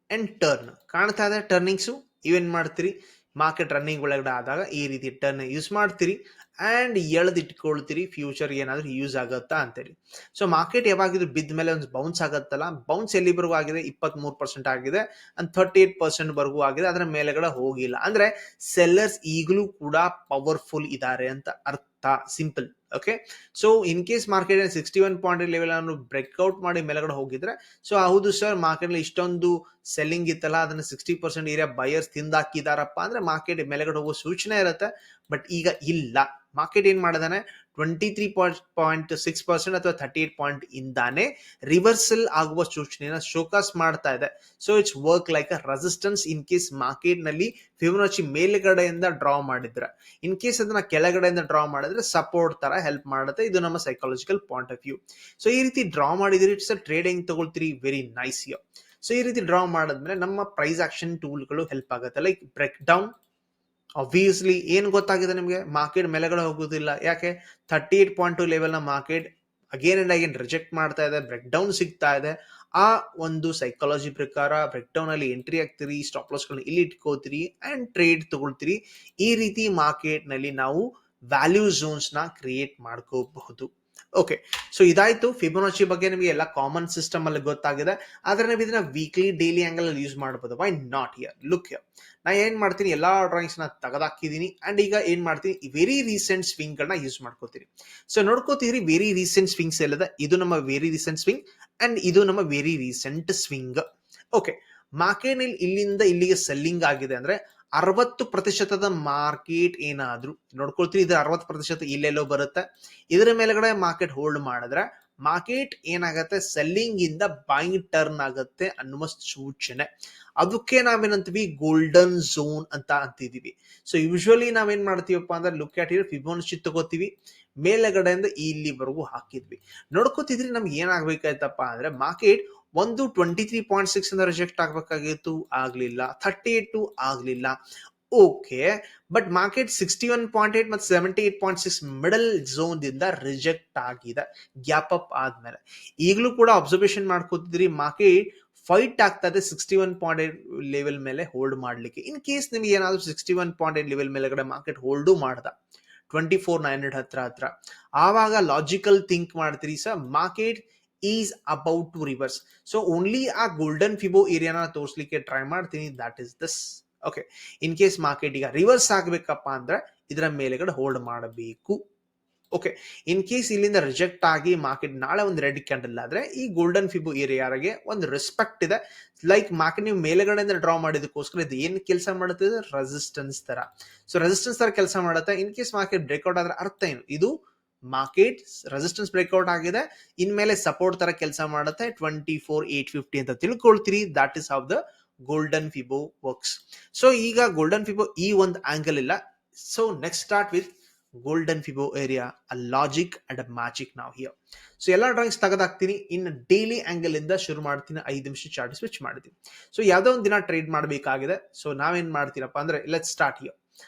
ಅಂಡ್ ಟರ್ನ್ ಕಾಣ್ತಾ ಇದೆ, ಟರ್ನಿಂಗ್ಸು ಇವೇನ್ ಮಾಡ್ತೀರಿ, ಮಾರ್ಕೆಟ್ ರನ್ನಿಂಗ್ ಒಳಗಡೆ ಆದಾಗ ಈ ರೀತಿ ಟರ್ನ್ ಯೂಸ್ ಮಾಡ್ತೀರಿ ಅಂಡ್ ಎಳೆದಿಟ್ಕೊಳ್ತೀರಿ ಫ್ಯೂಚರ್ ಏನಾದ್ರೂ ಯೂಸ್ ಆಗತ್ತಾ ಅಂತೇಳಿ. ಸೊ ಮಾರ್ಕೆಟ್ ಯಾವಾಗಿದ್ರು ಬಿದ್ದ ಮೇಲೆ ಒಂದು ಬೌನ್ಸ್ ಆಗತ್ತಲ್ಲ, ಬೌನ್ಸ್ ಎಲ್ಲಿವರೆಗೂ ಆಗಿದೆ, 23% ಆಗಿದೆ ಅಂಡ್ 38% ವರೆಗೂ ಆಗಿದೆ, ಅದರ ಮೇಲೆಗಡೆ ಹೋಗಿಲ್ಲ ಅಂದ್ರೆ ಸೆಲ್ಲರ್ಸ್ ಈಗಲೂ ಕೂಡ ಪವರ್ಫುಲ್ ಇದ್ದಾರೆ ಅಂತ ಅರ್ಥ, simple. Okay, so in case market 61 level ಅನ್ನು ಬ್ರೇಕ್ಔಟ್ ಮಾಡಿ ಮೇಲೆಗಡೆ ಹೋಗಿದ್ರೆ, ಸೊ ಹೌದು ಸರ್ ಮಾರ್ಕೆಟ್ ಇಷ್ಟೊಂದು ಸೆಲ್ಲಿಂಗ್ ಇತ್ತಲ್ಲ, ಅದನ್ನ 60% ಏರಿಯಾ ಬಯರ್ಸ್ ತಿಂದಾಕಿದಾರಪ್ಪ ಅಂದ್ರೆ ಮಾರ್ಕೆಟ್ ಮೇಲೆಗಡೆ ಹೋಗೋ ಸೂಚನೆ ಇರುತ್ತೆ. ಬಟ್ ಈಗ ಇಲ್ಲ, ಮಾರ್ಕೆಟ್ ಏನ್ ಮಾಡಿದಾನೆ 23.6% ಅಥವಾ 38 ಪಾಯಿಂಟ್ ಇಂದಾನೆ ರಿವರ್ಸಲ್ ಆಗುವ ಸೂಚನೆಯನ್ನ ಶೋಕಾಸ್ ಮಾಡ್ತಾ ಇದೆ. So it's work like a resistance in case market ನಲ್ಲಿ ಫಿಬೊನಾಚಿ ಮೇಲ್ಗಡೆಯಿಂದ ಡ್ರಾ ಮಾಡಿದ್ರೆ, ಇನ್ ಕೇಸ್ ಅದನ್ನ ಕೆಳಗಡೆಯಿಂದ ಡ್ರಾ ಮಾಡಿದ್ರೆ ಸಪೋರ್ಟ್ ತರ ಹೆಲ್ಪ್ ಮಾಡುತ್ತೆ. ಇದು ನಮ್ಮ psychological point of view. So ಈ ರೀತಿ ಡ್ರಾ ಮಾಡಿದ್ರೆ ಇಟ್ಸ್ ಟ್ರೇಡ್ ಹೆಂಗ್ ತಗೊಳ್ತೀರಿ, ವೆರಿ ನೈಸ್ ಇಯರ್. ಸೊ ಈ ರೀತಿ ಡ್ರಾ ಮಾಡಿದ್ಮೇಲೆ ನಮ್ಮ ಪ್ರೈಸ್ ಆಕ್ಷನ್ ಟೂಲ್ಗಳು ಹೆಲ್ಪ್ ಆಗುತ್ತೆ, ಲೈಕ್ ಬ್ರೇಕ್ ಡೌನ್. ಆಬ್ವಿಯಸ್ಲಿ ಏನ್ ಗೊತ್ತಾಗಿದೆ ನಿಮಗೆ, ಮಾರ್ಕೆಟ್ ಮೇಲೆಗಡೆ ಹೋಗೋದಿಲ್ಲ, ಯಾಕೆ 38.2 ಲೆವೆಲ್ ನ market again and again reject ಮಾಡ್ತಾ ಇದೆ, ಬ್ರೇಕ್ ಡೌನ್ ಸಿಗ್ತಾ ಇದೆ. ಆ ಒಂದು ಸೈಕಾಲಜಿ ಪ್ರಕಾರ ಬ್ರೇಕ್ ಡೌನ್ ಅಲ್ಲಿ ಎಂಟ್ರಿ ಆಗ್ತೀರಿ, ಸ್ಟಾಪ್ ಲಾಸ್ ಗಳನ್ನ ಇಲ್ಲಿ ಇಟ್ಕೋತೀರಿ ಅಂಡ್ ಟ್ರೇಡ್ ತಗೊಳ್ತೀರಿ. ಈ ರೀತಿ ಮಾರ್ಕೆಟ್ ನಲ್ಲಿ ನಾವು ವ್ಯಾಲ್ಯೂ ಝೋನ್ಸ್ ನ ಕ್ರಿಯೇಟ್ ಮಾಡ್ಕೋಬಹುದು. ಓಕೆ, ಸೊ ಇದಾಯ್ತು ಫಿಬೊನಾಚಿ ಬಗ್ಗೆ, ನಿಮಗೆ ಎಲ್ಲ ಕಾಮನ್ ಸಿಸ್ಟಮ್ ಅಲ್ಲಿ ಗೊತ್ತಾಗಿದೆ. ಆದ್ರೆ ನೀವು ಇದನ್ನ ವೀಕ್ಲಿ ಡೈಲಿ ಆಂಗಲ್ ಅಲ್ಲಿ ಯೂಸ್ ಮಾಡಬಹುದು. Why not here, look here, ನಾ ಏನ್ ಮಾಡ್ತೀನಿ, ಎಲ್ಲಾ ಡ್ರಾಯಿಂಗ್ಸ್ ನ ತೆಗೆದಾಕಿದೀನಿ ಅಂಡ್ ಈಗ ಏನ್ ಮಾಡ್ತೀನಿ, ವೆರಿ ರೀಸೆಂಟ್ ಸ್ವಿಂಗ್ ಗಳನ್ನ ಯೂಸ್ ಮಾಡ್ಕೋತೀನಿ. ಸೊ ನೋಡ್ಕೋತೀರಿ ವೆರಿ ರೀಸೆಂಟ್ ಸ್ವಿಂಗ್ಸ್ ಎಲ್ಲದ, ಇದು ನಮ್ಮ ವೆರಿ ರೀಸೆಂಟ್ ಸ್ವಿಂಗ್ ಅಂಡ್ ಇದು ನಮ್ಮ very recent swing. Okay, market ಇಲ್ಲಿಂದ ಇಲ್ಲಿಗೆ ಸೆಲ್ಲಿಂಗ್ ಆಗಿದೆ ಅಂದ್ರೆ 60% ಮಾರ್ಕೆಟ್ ಏನಾದ್ರು ನೋಡ್ಕೊಳ್ತೀರಿ, ಇದು 60% ಇಲ್ಲೆಲ್ಲೋ ಬರುತ್ತೆ. ಇದರ ಮೇಲ್ಗಡೆ ಮಾರ್ಕೆಟ್ ಹೋಲ್ಡ್ ಮಾಡಿದ್ರೆ ಮಾರ್ಕೆಟ್ ಏನಾಗತ್ತೆ, ಸೆಲ್ಲಿಂಗ್ ಇಂದ ಬೈಯಿಂಗ್ ಟರ್ನ್ ಆಗುತ್ತೆ ಅನ್ನುವ ಸೂಚನೆ. ಅದಕ್ಕೆ ನಾವೇನಂತೀವಿ, ಗೋಲ್ಡನ್ ಝೋನ್ ಅಂತ ಅಂತಿದೀವಿ. ಸೊ ಯೂಶುವಲಿ ನಾವೇನ್ ಮಾಡ್ತೀವಪ್ಪ ಅಂದ್ರೆ, ಲುಕ್ ಅಟ್ ಹಿಯರ್, ಫಿಬೊನಾಚಿ ತಗೋತೀವಿ, ಮೇಲೆಗಡೆಯಿಂದ ಇಲ್ಲಿವರೆಗೂ ಹಾಕಿದ್ವಿ. ನೋಡ್ಕೋತಿದ್ರಿ ನಮ್ಗೆ ಏನಾಗ್ಬೇಕಾಯ್ತಪ್ಪ ಅಂದ್ರೆ, ಮಾರ್ಕೆಟ್ ಒಂದು 23.6 ಇಂದ ರಿಜೆಕ್ಟ್ ಆಗಬೇಕಾಗಿತ್ತು, ಆಗಲಿಲ್ಲ. 38 ಆಗಲಿಲ್ಲ. ಓಕೆ, ಬಟ್ ಮಾರ್ಕೆಟ್ 61.8 ಮತ್ತು 78.6 ಮಿಡಲ್ ಝೋನ್ ದಿಂದ ರಿಜೆಕ್ಟ್ ಆಗಿದೆ ಗ್ಯಾಪ್ ಅಪ್ ಆದ್ಮೇಲೆ. ಈಗಲೂ ಕೂಡ ಅಬ್ಸರ್ವೇಷನ್ ಮಾಡ್ಕೋತಿದ್ರಿ, ಮಾರ್ಕೆಟ್ ಫೈಟ್ ಆಗ್ತದೆ 61.8 ಲೆವೆಲ್ ಮೇಲೆ ಹೋಲ್ಡ್ ಮಾಡ್ಲಿಕ್ಕೆ. ಇನ್ ಕೇಸ್ ನಿಮ್ಗೆ ಏನಾದ್ರು 61.8 ಲೆವೆಲ್ ಮೇಲೆಗಡೆ ಮಾರ್ಕೆಟ್ ಹೋಲ್ಡು ಮಾಡ್ದ 24,900 ಹತ್ರ ಆವಾಗ ಲಾಜಿಕಲ್ ಥಿಂಕ್ ಮಾಡ್ತೀರಿ, sir market is about to reverse. So only ಆ ಗೋಲ್ಡನ್ ಫಿಬೋ ಏರಿಯಾನ ತೋರಿಸ್ಲಿಕ್ಕೆ ಟ್ರೈ ಮಾಡ್ತೀನಿ, that is this. Okay, in case market ಈಗ ರಿವರ್ಸ್ ಆಗ್ಬೇಕಪ್ಪ ಅಂದ್ರೆ ಇದರ ಮೇಲೆಗಡೆ ಹೋಲ್ಡ್ ಮಾಡಬೇಕು. ಓಕೆ, ಇನ್ ಕೇಸ್ ಇಲ್ಲಿಂದ ರಿಜೆಕ್ಟ್ ಆಗಿ ಮಾರ್ಕೆಟ್ ನಾಳೆ ಒಂದು ರೆಡ್ ಕ್ಯಾಂಡಲ್ ಆದ್ರೆ ಈ ಗೋಲ್ಡನ್ ಫಿಬೋ ಏರಿಯಾಗೆ ಒಂದು ರೆಸ್ಪೆಕ್ಟ್ ಇದೆ. ಲೈಕ್ ಮಾರ್ಕೆಟ್ ನೀವು ಮೇಲೆಗಡೆಯಿಂದ ಡ್ರಾ ಮಾಡಿದಕ್ಕೋಸ್ಕರ ಇದು ಏನ್ ಕೆಲಸ ಮಾಡುತ್ತೆ, ರೆಸಿಸ್ಟೆನ್ಸ್ ತರ. ಸೊ ರೆಸಿಸ್ಟೆನ್ಸ್ ತರ ಕೆಲಸ ಮಾಡುತ್ತೆ. ಇನ್ ಕೇಸ್ ಮಾರ್ಕೆಟ್ ಬ್ರೇಕ್ಔಟ್ ಆದ್ರೆ ಅರ್ಥ ಏನು, ಇದು ಮಾರ್ಕೆಟ್ ರೆಸಿಸ್ಟೆನ್ಸ್ ಬ್ರೇಕ್ಔಟ್ ಆಗಿದೆ, ಇನ್ಮೇಲೆ ಸಪೋರ್ಟ್ ತರ ಕೆಲಸ ಮಾಡುತ್ತೆ 24,850 ಅಂತ ತಿಳ್ಕೊಳ್ತೀರಿ. That is how the golden Fibo works. So ಈಗ ಗೋಲ್ಡನ್ ಫಿಬೋ ಈ ಒಂದು ಆಂಗಲ್ ಇಲ್ಲ. So next start with golden Fibo area, a logic and a magic ನಾವು ಹಿಯರ್. ಸೊ ಎಲ್ಲ ಡ್ರಾಯಿಂಗ್ಸ್ ತೆಗೆದಾಕ್ತೀನಿ. ಇನ್ನು ಡೈಲಿ ಆಂಗಲ್ ಇಂದ ಶುರು ಮಾಡ್ತೀನಿ. 5 ನಿಮಿಷ ಚಾರ್ಟ್ ಸ್ವಿಚ್ ಮಾಡ್ತೀನಿ. ಸೊ ಯಾವ್ದೋ ಒಂದು ದಿನ ಟ್ರೇಡ್ ಮಾಡಬೇಕಾಗಿದೆ. ಸೊ ನಾವೇನ್ ಮಾಡ್ತೀನಪ್ಪ ಅಂದ್ರೆ, let's start here.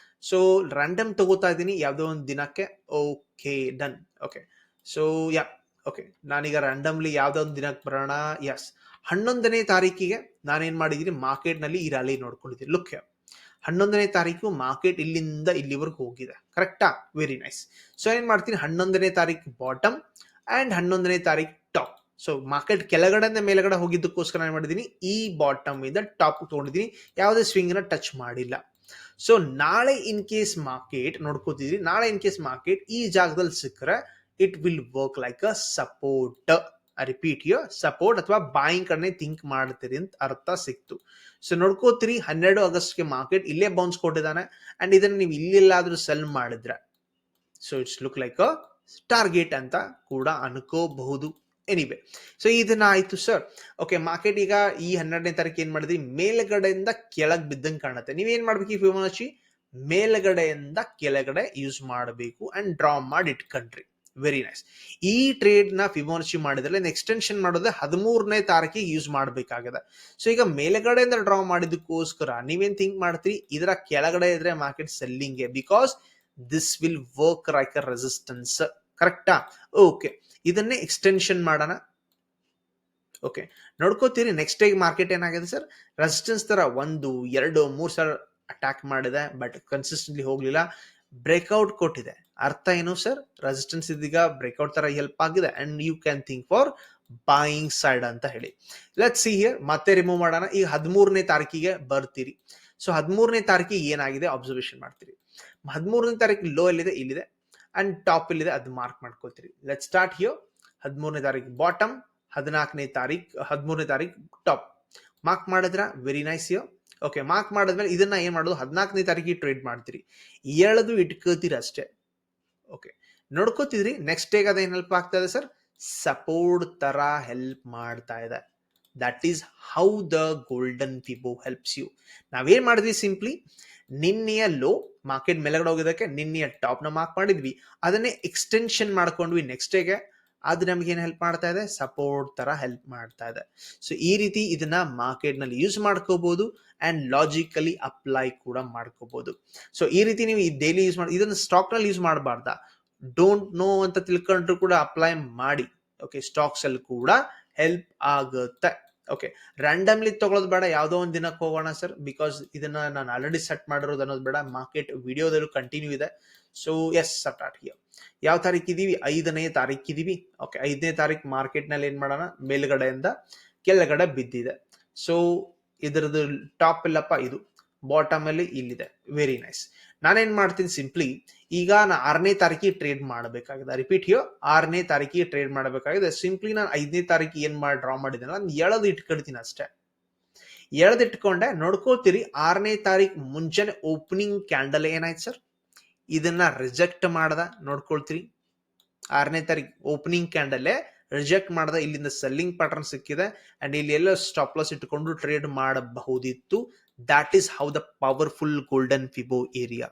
So random ತಗೋತಾ ಇದ್ದೀನಿ ಯಾವ್ದೋ ಒಂದು ದಿನಕ್ಕೆ. Okay, done. Okay, so yeah okay, ನಾನೀಗ ರ್ಯಾಂಡಮ್ಲಿ ಯಾವ್ದೋ ಒಂದು ದಿನಕ್ಕೆ ಬರೋಣ. ಎಸ್, 11ನೇ ತಾರೀಕಿಗೆ ನಾನೇನ್ ಮಾಡಿದೀನಿ, ಮಾರ್ಕೆಟ್ ನಲ್ಲಿ ಈ ರ್ಯಾಲಿ ನೋಡ್ಕೊಂಡಿದ್ದೀನಿ. ಲುಕ್, 11ನೇ ತಾರೀಕು ಮಾರ್ಕೆಟ್ ಇಲ್ಲಿಂದ ಇಲ್ಲಿವರೆಗೂ ಹೋಗಿದೆ, ಕರೆಕ್ಟಾ? Very nice. ಸೊ ಏನ್ ಮಾಡ್ತೀನಿ, 11ನೇ ತಾರೀಕು ಬಾಟಮ್ ಅಂಡ್ 11ನೇ ತಾರೀಕು ಟಾಪ್. ಸೊ ಮಾರ್ಕೆಟ್ ಕೆಳಗಡೆ ಮೇಲೆಗಡೆ ಹೋಗಿದ್ದಕ್ಕೋಸ್ಕರ ಏನ್ ಮಾಡಿದೀನಿ, ಈ ಬಾಟಮ್ ಇಂದ ಟಾಪ್ ತಗೊಂಡಿದ್ದೀನಿ, ಯಾವುದೇ ಸ್ವಿಂಗ್ ನ ಟಚ್ ಮಾಡಿಲ್ಲ. ಸೊ ನಾಳೆ ಇನ್ ಕೇಸ್ ಮಾರ್ಕೆಟ್ ನೋಡ್ಕೋತಿದ್ರಿ, ನಾಳೆ ಇನ್ ಕೇಸ್ ಮಾರ್ಕೆಟ್ ಈ ಜಾಗದಲ್ಲಿ ಸಿಕ್ಕರೆ it will work like a support. Repeat you, support ಅಥವಾ ಬಾಯಿಂಗ್ ಕಡೆ ಥಿಂಕ್ ಮಾಡ್ತೀರಿ ಅಂತ ಅರ್ಥ ಸಿಕ್ತು. ಸೊ ನೋಡ್ಕೋತೀರಿ 12 ಆಗಸ್ಟ್ಗೆ ಮಾರ್ಕೆಟ್ ಇಲ್ಲೇ ಬೌನ್ಸ್ ಕೊಟ್ಟಿದ್ದಾನೆ ಅಂಡ್ ಇದನ್ನ ನೀವು ಇಲ್ಲೆಲ್ಲಾದ್ರೂ ಸೆಲ್ ಮಾಡಿದ್ರೆ so it's look like a target ಅಂತ ಕೂಡ ಅನ್ಕೋಬಹುದು. ಎನಿವೆ, ಸೊ ಇದನ್ನ ಆಯ್ತು ಸರ್. ಓಕೆ, ಮಾರ್ಕೆಟ್ ಈಗ ಈ 12ನೇ ತಾರೀಕು ಏನ್ ಮಾಡಿದ್ರಿ, ಮೇಲ್ಗಡೆಯಿಂದ ಕೆಳಗ್ ಬಿದ್ದಂಗೆ ಕಾಣುತ್ತೆ. ನೀವೇನ್ ಮಾಡ್ಬೇಕು, ಈ ಫಿಬೊನಾಚಿ ಮೇಲ್ಗಡೆಯಿಂದ ಕೆಳಗಡೆ ಯೂಸ್ ಮಾಡಬೇಕು ಅಂಡ್ ಡ್ರಾ ಮಾಡಿ ಇಟ್ಕೊಂಡ್ರಿ. Very nice. ಈ ಟ್ರೇಡ್ ನ ಫಿಬೊನಾಚಿ ಮಾಡಿದ್ರೆ ಎಕ್ಸ್ಟೆನ್ಷನ್ ಮಾಡೋದೇ 13ನೇ ತಾರೀಕಿಗೆ ಯೂಸ್ ಮಾಡಬೇಕಾಗಿದೆ. ಸೊ ಈಗ ಮೇಲ್ಗಡೆಯಿಂದ ಡ್ರಾ ಮಾಡಿದಕ್ಕೋಸ್ಕರ ನೀವೇನ್ ಥಿಂಕ್ ಮಾಡ್ತೀರಿ, ಇದರ ಕೆಳಗಡೆ ಇದ್ರೆ market selling, because this will work like a resistance, ಕರೆಕ್ಟಾ? ಓಕೆ, ಇದನ್ನೇ ಎಕ್ಸ್ಟೆನ್ಷನ್ ಮಾಡೋಣ. ಓಕೆ, ನೋಡ್ಕೋತೀರಿ ನೆಕ್ಸ್ಟ್ ಡೇ ಮಾರ್ಕೆಟ್ ಏನಾಗಿದೆ ಸರ್, ರೆಸಿಸ್ಟೆನ್ಸ್ ತರ 1, 2, 3 ಸಲ ಅಟ್ಯಾಕ್ ಮಾಡಿದೆ, ಬಟ್ ಕನ್ಸಿಸ್ಟೆಂಟ್ಲಿ ಹೋಗ್ಲಿಲ್ಲ, ಬ್ರೇಕ್ಔಟ್ ಕೊಟ್ಟಿದೆ. ಅರ್ಥ ಏನು ಸರ್, ರೆಸಿಸ್ಟೆನ್ಸ್ ಇದೀಗ ಬ್ರೇಕ್ಔಟ್ ತರ ಹೆಲ್ಪ್ ಆಗಿದೆ and you can think for buying side ಅಂತ ಹೇಳಿ. ಲೆಟ್ಸ್ ಸಿ ಹಿಯರ್, ಮತ್ತೆ ರಿಮೂವ್ ಮಾಡೋಣ. ಈಗ 13ನೇ ತಾರೀಕಿಗೆ ಬರ್ತೀರಿ. ಸೊ 13ನೇ ತಾರೀಕಿಗೆ ಏನಾಗಿದೆ ಅಬ್ಸರ್ವೇಷನ್ ಮಾಡ್ತೀರಿ. 13ನೇ ತಾರೀಕು ಲೋ ಎಲ್ಲಿದೆ, ಇಲ್ಲಿದೆ, ಅಂಡ್ ಟಾಪ್ ಎಲ್ಲಿದೆ ಅದು ಮಾರ್ಕ್ ಮಾಡ್ಕೊತೀರಿ. Let start here. 13ನೇ ತಾರೀಕು ಬಾಟಮ್, 13ನೇ ತಾರೀಕು ಟಾಪ್ ಮಾರ್ಕ್ ಮಾಡಿದ್ರ. Very nice here. Okay, mark ಮಾಡಿದ್ಮೇಲೆ ಇದನ್ನ ಏನ್ ಮಾಡೋದು, 14ನೇ ತಾರೀಕಿಗೆ ಟ್ರೇಡ್ ಮಾಡ್ತೀರಿ, ಎಳೆದು ಇಟ್ಕೋತೀರಿ ಅಷ್ಟೇ. ಓಕೆ, ನೋಡ್ಕೋತಿದ್ರಿ ನೆಕ್ಸ್ಟ್ ಡೇಗೆ ಅದೇನ್ ಹೆಲ್ಪ್ ಆಗ್ತಾ ಇದೆ ಸರ್, ಸಪೋರ್ಟ್ ತರ ಹೆಲ್ಪ್ ಮಾಡ್ತಾ ಇದೆ. That is how the golden Fibo helps you. ನಾವೇನ್ ಮಾಡಿದ್ವಿ, ಸಿಂಪ್ಲಿ ನಿನ್ನೆಯ ಲೋ ಮಾರ್ಕೆಟ್ ಮೇಲೆಗಡೆ ಹೋಗೋದಕ್ಕೆ ನಿನ್ನೆಯ ಟಾಪ್ ನ ಮಾರ್ಕ್ ಮಾಡಿದ್ವಿ, ಅದನ್ನೇ ಎಕ್ಸ್ಟೆನ್ಷನ್ ಮಾಡ್ಕೊಂಡ್ವಿ ನೆಕ್ಸ್ಟ್ ಡೇಗೆ. ಅದು ನಮ್ಗೆ ಏನ್ ಹೆಲ್ಪ್ ಮಾಡ್ತಾ ಇದೆ, ಸಪೋರ್ಟ್ ತರ ಹೆಲ್ಪ್ ಮಾಡ್ತಾ ಇದೆ. ಸೊ ಈ ರೀತಿ ಇದನ್ನ ಮಾರ್ಕೆಟ್ ನಲ್ಲಿ ಯೂಸ್ ಮಾಡ್ಕೋಬಹುದು ಅಂಡ್ ಲಾಜಿಕಲಿ ಅಪ್ಲೈ ಕೂಡ ಮಾಡ್ಕೋಬಹುದು. ಸೊ ಈ ರೀತಿ ನೀವು ಡೈಲಿ ಯೂಸ್ ಮಾಡಿ, ಇದನ್ನ ಸ್ಟಾಕ್ ನಲ್ಲಿ ಯೂಸ್ ಮಾಡಬಾರ್ದ, ಡೋಂಟ್ ನೋ ಅಂತ ತಿಳ್ಕೊಂಡ್ರು ಕೂಡ ಅಪ್ಲೈ ಮಾಡಿ. ಓಕೆ, ಸ್ಟಾಕ್ಸ್ ಅಲ್ಲಿ ಕೂಡ ಹೆಲ್ಪ್ ಆಗುತ್ತೆ. ಓಕೆ, ರ್ಯಾಂಡಮ್ಲಿ ತಗೊಳ್ಳೋದು ಬೇಡ, ಯಾವ್ದೋ ಒಂದು ದಿನಕ್ಕೆ ಹೋಗೋಣ ಸರ್, ಬಿಕಾಸ್ ಇದನ್ನ ನಾನು ಆಲ್ರೆಡಿ ಸೆಟ್ ಮಾಡಿರೋದು ಅನ್ನೋದು ಬೇಡ, ಮಾರ್ಕೆಟ್ ವಿಡಿಯೋದಲ್ಲೂ ಕಂಟಿನ್ಯೂ ಇದೆ. So yes, start here. ಯಾವ ತಾರೀಕು ಇದೀವಿ, 5ನೇ ತಾರೀಕು ಇದೀವಿ. ಓಕೆ, 5ನೇ ತಾರೀಕು ಮಾರ್ಕೆಟ್ ನಲ್ಲಿ ಏನ್ ಮಾಡೋಣ, ಮೇಲ್ಗಡೆಯಿಂದ ಕೆಳಗಡೆ ಬಿದ್ದಿದೆ. ಸೊ ಇದರದ್ದು ಟಾಪ್ ಇಲ್ಲಪ್ಪ, ಇದು ಬಾಟಮ್ ಅಲ್ಲಿ ಇಲ್ಲಿದೆ. Very nice. ನಾನೇನ್ ಮಾಡ್ತೀನಿ, ಸಿಂಪ್ಲಿ ಈಗ ನಾನು 6ನೇ ತಾರೀಕಿಗೆ ಟ್ರೇಡ್ ಮಾಡಬೇಕಾಗಿದೆ. ರಿಪೀಟ್ ಹಿಯರ್, 6ನೇ ತಾರೀಕಿಗೆ ಟ್ರೇಡ್ ಮಾಡಬೇಕಾಗಿದೆ. ಸಿಂಪ್ಲಿ ನಾನು 5ನೇ ತಾರೀಕು ಏನ್ ಮಾಡಿ ಡ್ರಾ ಮಾಡಿದ್ದೇನೆ, ನಾನು ಎಳೆದು ಇಟ್ಕೊಳ್ತೀನಿ ಅಷ್ಟೇ. ಎಳೆದಿಟ್ಕೊಂಡೆ, ನೋಡ್ಕೋತೀರಿ 6ನೇ ತಾರೀಕು ಮುಂಚೆನೆ ಓಪನಿಂಗ್ ಕ್ಯಾಂಡಲ್ ಏನಾಯ್ತು ಸರ್, ಇದನ್ನ ರಿಜೆಕ್ಟ್ ಮಾಡ್ದ, ನೋಡ್ಕೊಳ್ತೀರಿ. 6ನೇ ತಾರೀಕು ಓಪನಿಂಗ್ ಕ್ಯಾಂಡಲ್ ರಿಜೆಕ್ಟ್ ಮಾಡ್ದ, ಇಲ್ಲಿಂದ ಸೆಲ್ಲಿಂಗ್ ಪ್ಯಾಟರ್ನ್ ಸಿಕ್ಕಿದೆ ಅಂಡ್ ಇಲ್ಲಿ ಎಲ್ಲ ಸ್ಟಾಪ್ ಲಾಸ್ ಇಟ್ಕೊಂಡು ಟ್ರೇಡ್ ಮಾಡಬಹುದಿತ್ತು. That is how the powerful golden Fibo area.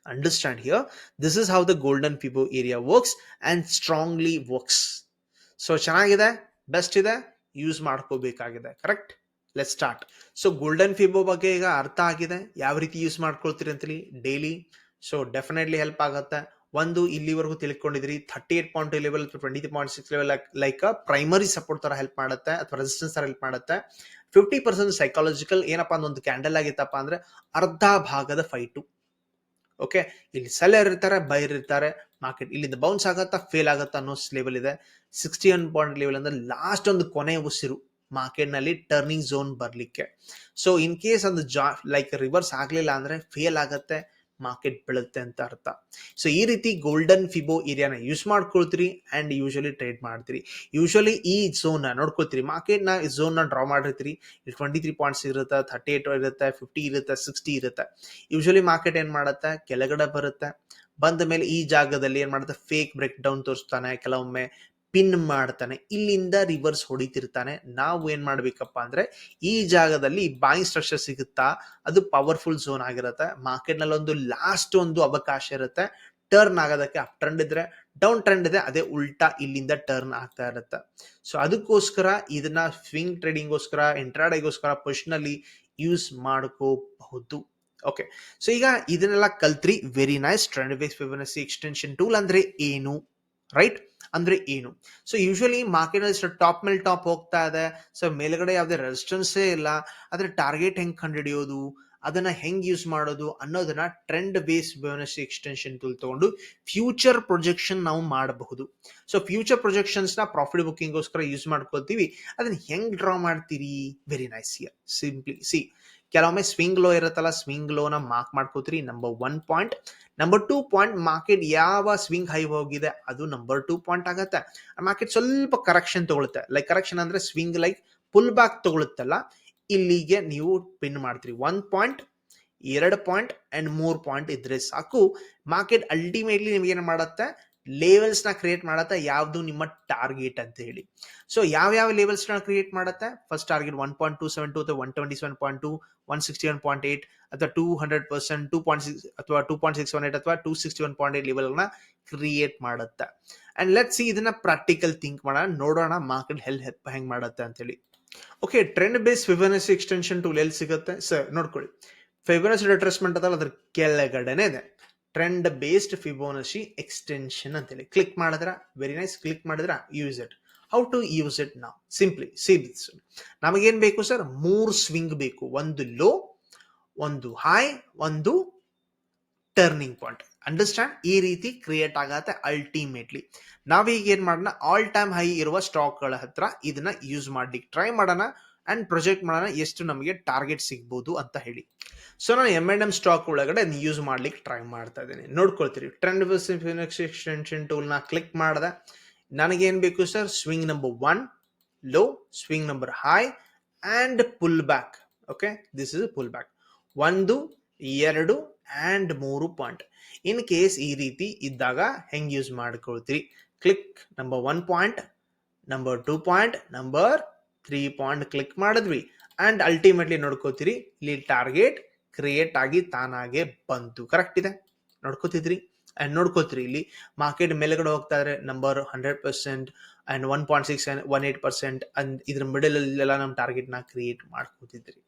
Understand here, this is how the golden fibo area works and strongly works. So ಚೆನ್ನಾಗಿದೆ, ಬೆಸ್ಟ್ ಇದೆ. ಯೂಸ್ ಮಾಡ್ಕೋಬೇಕಾಗಿದೆ. Correct? Let start. So golden Fibo ಬಗ್ಗೆ ಈಗ ಅರ್ಥ ಆಗಿದೆ, ಯಾವ ರೀತಿ ಯೂಸ್ ಮಾಡ್ಕೊಳ್ತೀರಿ ಅಂತೇಳಿ ಡೈಲಿ. ಸೊ ಡೆಫಿನೆಟ್ಲಿ ಹೆಲ್ಪ್ ಆಗುತ್ತೆ. ಒಂದು ಇಲ್ಲಿವರೆಗೂ ತಿಳ್ಕೊಂಡಿದ್ರಿ 38.2 ಲೆವೆಲ್ ಅಥವಾ 23.6 ಲೆವೆಲ್ ಲೈಕ್ ಪ್ರೈಮರಿ ಸಪೋರ್ಟ್ ತರ ಹೆಲ್ಪ್ ಮಾಡುತ್ತೆ ಅಥವಾ ರೆಸಿಸ್ಟೆನ್ಸ್ ತರ ಹೆಲ್ಪ್ ಮಾಡುತ್ತೆ. 50% ಸೈಕಾಲಜಿಕಲ್. ಏನಪ್ಪಾ ಒಂದು ಕ್ಯಾಂಡಲ್ ಆಗಿತ್ತಪ್ಪ ಅಂದ್ರೆ ಅರ್ಧ ಭಾಗದ ಫೈಟು. ಓಕೆ, ಇಲ್ಲಿ ಸೆಲ್ಲರ್ ಇರ್ತಾರೆ, ಬೈರ್ ಇರ್ತಾರೆ. ಮಾರ್ಕೆಟ್ ಇಲ್ಲಿಂದ ಬೌನ್ಸ್ ಆಗತ್ತಾ ಫೇಲ್ ಆಗತ್ತಾ ಅನ್ನೋ ಲೆವೆಲ್ ಇದೆ. 61 ಪಾಯಿಂಟ್ ಲೆವೆಲ್ ಅಂದ್ರೆ ಲಾಸ್ಟ್ ಒಂದು ಕೊನೆ ಉಸಿರು ಮಾರ್ಕೆಟ್ ನಲ್ಲಿ ಟರ್ನಿಂಗ್ ಝೋನ್ ಬರ್ಲಿಕ್ಕೆ. ಸೊ ಇನ್ ಕೇಸ್ ಒಂದು ಲೈಕ್ ರಿವರ್ಸ್ ಆಗ್ಲಿಲ್ಲ ಅಂದ್ರೆ ಫೇಲ್ ಆಗತ್ತೆ, ಮಾರ್ಕೆಟ್ ಬೀಳುತ್ತೆ ಅಂತ ಅರ್ಥ. ಸೊ ಈ ರೀತಿ ಗೋಲ್ಡನ್ ಫಿಬೋ ಏರಿಯಾನ ಯೂಸ್ ಮಾಡ್ಕೊಳ್ತೀರಿ ಅಂಡ್ ಯೂಶಲಿ ಟ್ರೇಡ್ ಮಾಡ್ತೀರಿ. ಯೂಶಲಿ ಈ ಝೋನ್ ನೋಡ್ಕೊಳ್ತೀರಿ, ಮಾರ್ಕೆಟ್ ನ ಝೋನ್ ನ ಡ್ರಾ ಮಾಡಿರ್ತೀರಿ. 23 ಪಾಯಿಂಟ್ಸ್ ಇರುತ್ತೆ, 38 ಇರುತ್ತೆ, 50 ಇರುತ್ತೆ, 60 ಇರುತ್ತೆ. ಯೂಶಲಿ ಮಾರ್ಕೆಟ್ ಏನ್ ಮಾಡುತ್ತೆ, ಕೆಳಗಡೆ ಬರುತ್ತೆ. ಬಂದ ಮೇಲೆ ಈ ಜಾಗದಲ್ಲಿ ಏನ್ ಮಾಡುತ್ತೆ, ಫೇಕ್ ಬ್ರೇಕ್ ಡೌನ್ ತೋರಿಸ್ತಾನೆ, ಕೆಲವೊಮ್ಮೆ ಪಿನ್ ಮಾಡ್ತಾನೆ, ಇಲ್ಲಿಂದ ರಿವರ್ಸ್ ಹೊಡಿತಿರ್ತಾನೆ. ನಾವು ಏನ್ ಮಾಡ್ಬೇಕಪ್ಪ ಅಂದ್ರೆ ಈ ಜಾಗದಲ್ಲಿ ಬಾಯಿಂಗ್ ಸ್ಟ್ರಕ್ಚರ್ ಸಿಗುತ್ತಾ, ಅದು ಪವರ್ಫುಲ್ ಝೋನ್ ಆಗಿರುತ್ತೆ. ಮಾರ್ಕೆಟ್ ನಲ್ಲಿ ಒಂದು ಲಾಸ್ಟ್ ಒಂದು ಅವಕಾಶ ಇರುತ್ತೆ ಟರ್ನ್ ಆಗೋದಕ್ಕೆ. ಅಪ್ ಟ್ರೆಂಡ್ ಇದ್ರೆ, ಡೌನ್ ಟ್ರೆಂಡ್ ಇದೆ, ಅದೇ ಉಲ್ಟಾ ಇಲ್ಲಿಂದ ಟರ್ನ್ ಆಗ್ತಾ ಇರುತ್ತೆ. ಸೊ ಅದಕ್ಕೋಸ್ಕರ ಇದನ್ನ ಸ್ವಿಂಗ್ ಟ್ರೇಡಿಂಗ್ಗೋಸ್ಕರ, ಇಂಟ್ರಾಡೇಗೋಸ್ಕರ ಪರ್ಸನಲಿ ಯೂಸ್ ಮಾಡ್ಕೋಬಹುದು. ಓಕೆ, ಸೊ ಈಗ ಇದನ್ನೆಲ್ಲ ಕಲ್ತ್ರಿ, very nice. Trend base Fibonacci extension tool ಅಂದ್ರೆ ಏನು, ರೈಟ್? ಅಂದ್ರೆ ಏನು? ಸೊ ಯೂಶಲಿ ಮಾರ್ಕೆಟ್ ಅಲ್ಲಿ ಟಾಪ್ ಮೇಲೆ ಟಾಪ್ ಹೋಗ್ತಾ ಇದೆ. ಸೊ ಮೇಲ್ಗಡೆ ಯಾವುದೇ ರೆಸಿಸ್ಟೆನ್ಸೇ ಇಲ್ಲ. ಆದ್ರೆ ಟಾರ್ಗೆಟ್ ಹೆಂಗ್ ಕಂಡುಹಿಡಿಯೋದು, ಅದನ್ನ ಹೆಂಗ್ ಯೂಸ್ ಮಾಡೋದು ಅನ್ನೋದನ್ನ trend base Fibonacci extension tool ತಗೊಂಡು ಫ್ಯೂಚರ್ ಪ್ರೊಜೆಕ್ಷನ್ ನಾವು ಮಾಡಬಹುದು. ಸೊ ಫ್ಯೂಚರ್ ಪ್ರೊಜೆಕ್ಷನ್ಸ್ ನ ಪ್ರಾಫಿಟ್ ಬುಕ್ಕಿಂಗ್ ಗೋಸ್ಕರ ಯೂಸ್ ಮಾಡ್ಕೊಳ್ತೀವಿ. ಅದನ್ನ ಹೆಂಗ್ ಡ್ರಾ ಮಾಡ್ತೀರಿ? Very nice. ಸಿಂಪ್ಲಿ ಸಿ, ಕೆಲವೊಮ್ಮೆ ಸ್ವಿಂಗ್ ಲೋ ಇರುತ್ತಲ್ಲ, ಸ್ವಿಂಗ್ ಲೋನ ಮಾರ್ಕ್ ಮಾಡ್ಕೋತೀರಿ, number 1 point. Number 2 point, market ಯಾವ ಸ್ವಿಂಗ್ ಹೈ ಹೋಗಿದೆ ಅದು ನಂಬರ್ 2 ಪಾಯಿಂಟ್ ಆಗತ್ತೆ. ಮಾರ್ಕೆಟ್ ಸ್ವಲ್ಪ ಕರೆಕ್ಷನ್ ತಗೊಳುತ್ತೆ, ಲೈಕ್ ಕರೆಕ್ಷನ್ ಅಂದ್ರೆ ಸ್ವಿಂಗ್ ಲೈಕ್ ಪುಲ್ ಬ್ಯಾಕ್ ತಗೊಳುತ್ತಲ್ಲ, ಇಲ್ಲಿಗೆ ನೀವು ಪಿನ್ ಮಾಡ್ತೀರಿ. 1 ಪಾಯಿಂಟ್, 2 ಪಾಯಿಂಟ್ ಅಂಡ್ 3 ಪಾಯಿಂಟ್ ಇದ್ರೆ ಸಾಕು. ಮಾರ್ಕೆಟ್ ಅಲ್ಟಿಮೇಟ್ಲಿ ನಿಮ್ಗೆ ಏನ್ ಮಾಡುತ್ತೆ, ಲೆವೆಲ್ಸ್ ನ ಕ್ರಿಯೇಟ್ ಮಾಡುತ್ತೆ, ಯಾವ್ದು ನಿಮ್ಮ ಟಾರ್ಗೆಟ್ ಅಂತ ಹೇಳಿ. ಸೊ ಯಾವ ಲೆವೆಲ್ಸ್ ನ ಕ್ರಿಯೇಟ್ ಮಾಡುತ್ತೆ? ಫಸ್ಟ್ ಟಾರ್ಗೆಟ್ 1.272 ಅಥವಾ 127.2, 161.8 ಅಥವಾ 200%, 2.6 ಅಥವಾ 2.618 ಅಥವಾ 261.8 ಲೆವೆಲ್ ನ ಕ್ರಿಯೇಟ್ ಮಾಡುತ್ತೆ. ಅಂಡ್ ಲೆಟ್ ಸಿ, ಇದನ್ನ ಪ್ರಾಕ್ಟಿಕಲ್ ಥಿಂಕ್ ಮಾಡೋಣ, ನೋಡೋಣ ಮಾರ್ಕೆಟ್ ಹೆಲ್ಪ್ ಹೆಂಗ್ ಮಾಡುತ್ತೆ ಅಂತ ಹೇಳಿ. Okay, trend base Fibonacci extension tool ಎಲ್ಲಿ ಸಿಗುತ್ತೆ ಸರ್? ನೋಡ್ಕೊಳ್ಳಿ, ಫಿಬೊನಾಸಿ ರಿಟ್ರೇಸ್ಮೆಂಟ್ ಅದಲ್ಲ, ಅದ್ರ ಕೆಳಗಡೆನೆ ಇದೆ ಟ್ರೆಂಡ್ ಬೇಸ್ಡ್ ಫಿಬೊನಾಸಿ ಎಕ್ಸ್ಟೆನ್ಷನ್ ಅಂತೇಳಿ. ಕ್ಲಿಕ್ ಮಾಡಿದ್ರ, ವೆರಿ ನೈಸ್, ಕ್ಲಿಕ್ ಮಾಡಿದ್ರ use it. How to use it ನಾವು? Simply see this. ನಮಗೇನ್ ಬೇಕು ಸರ್? 3 ಸ್ವಿಂಗ್ ಬೇಕು, ಒಂದು ಲೋ, ಒಂದು ಹೈ, ಒಂದು ಟರ್ನಿಂಗ್ ಪಾಯಿಂಟ್. ಅಂಡರ್ಸ್ಟ್ಯಾಂಡ್? ಈ ರೀತಿ ಕ್ರಿಯೇಟ್ ಆಗತ್ತೆ ಅಲ್ಟಿಮೇಟ್ಲಿ. ನಾವೀಗ ಏನ್ ಮಾಡೋಣ, ಆಲ್ ಟೈಮ್ ಹೈ ಇರುವ ಸ್ಟಾಕ್ ಗಳ ಹತ್ರ ಇದನ್ನ ಯೂಸ್ ಮಾಡ್ಲಿಕ್ಕೆ ಟ್ರೈ ಮಾಡೋಣ ಅಂಡ್ ಪ್ರೊಜೆಕ್ಟ್ ಮಾಡೋಣ ಎಷ್ಟು ನಮಗೆ ಟಾರ್ಗೆಟ್ ಸಿಗ್ಬೋದು ಅಂತ ಹೇಳಿ. ಸೊ ನಾನು M&M ಸ್ಟಾಕ್ ಒಳಗಡೆ ಯೂಸ್ ಮಾಡ್ಲಿಕ್ಕೆ ಟ್ರೈ ಮಾಡ್ತಾ ಇದ್ದೀನಿ. ನೋಡ್ಕೊಳ್ತೀರಿ, trend base Fibonacci extension tool ನ ಕ್ಲಿಕ್ ಮಾಡಿದೆ. ನನಗೇನ್ ಬೇಕು sir? Swing number 1 low, swing number high and pull back. Okay, this is pull back. 1, 2 and 3 ಪಾಯಿಂಟ್. ಇನ್ ಕೇಸ್ ಈ ರೀತಿ ಇದ್ದಾಗ ಹೆಂಗ್ ಯೂಸ್ ಮಾಡ್ಕೊಳ್ತೀರಿ? Click number 1 point, number 2 point, number 3 point click ಮಾಡಿದ್ವಿ ಅಂಡ್ ಅಲ್ಟಿಮೇಟ್ಲಿ ನೋಡ್ಕೋತೀರಿ, ಇಲ್ಲಿ ಟಾರ್ಗೆಟ್ ಕ್ರಿಯೇಟ್ ಆಗಿ ತಾನಾಗೆ ಬಂತು. ಕರೆಕ್ಟ್ ಇದೆ, ನೋಡ್ಕೋತಿದ್ರಿ ಅಂಡ್ ನೋಡ್ಕೋತೀರಿ ಇಲ್ಲಿ ಮಾರ್ಕೆಟ್ ಮೇಲ್ಗಡೆ ಹೋಗ್ತಾ ಇದ್ರೆ ನಂಬರ್ 100% ಅಂಡ್ 1.618% ಅಂಡ್ ಇದ್ರ ಮಿಡಲ್ ಅಲ್ಲೆಲ್ಲ ನಮ್ಮ ಟಾರ್ಗೆಟ್ ನ ಕ್ರಿಯೇಟ್ ಮಾಡ್ಕೋತಿದ್ರಿ.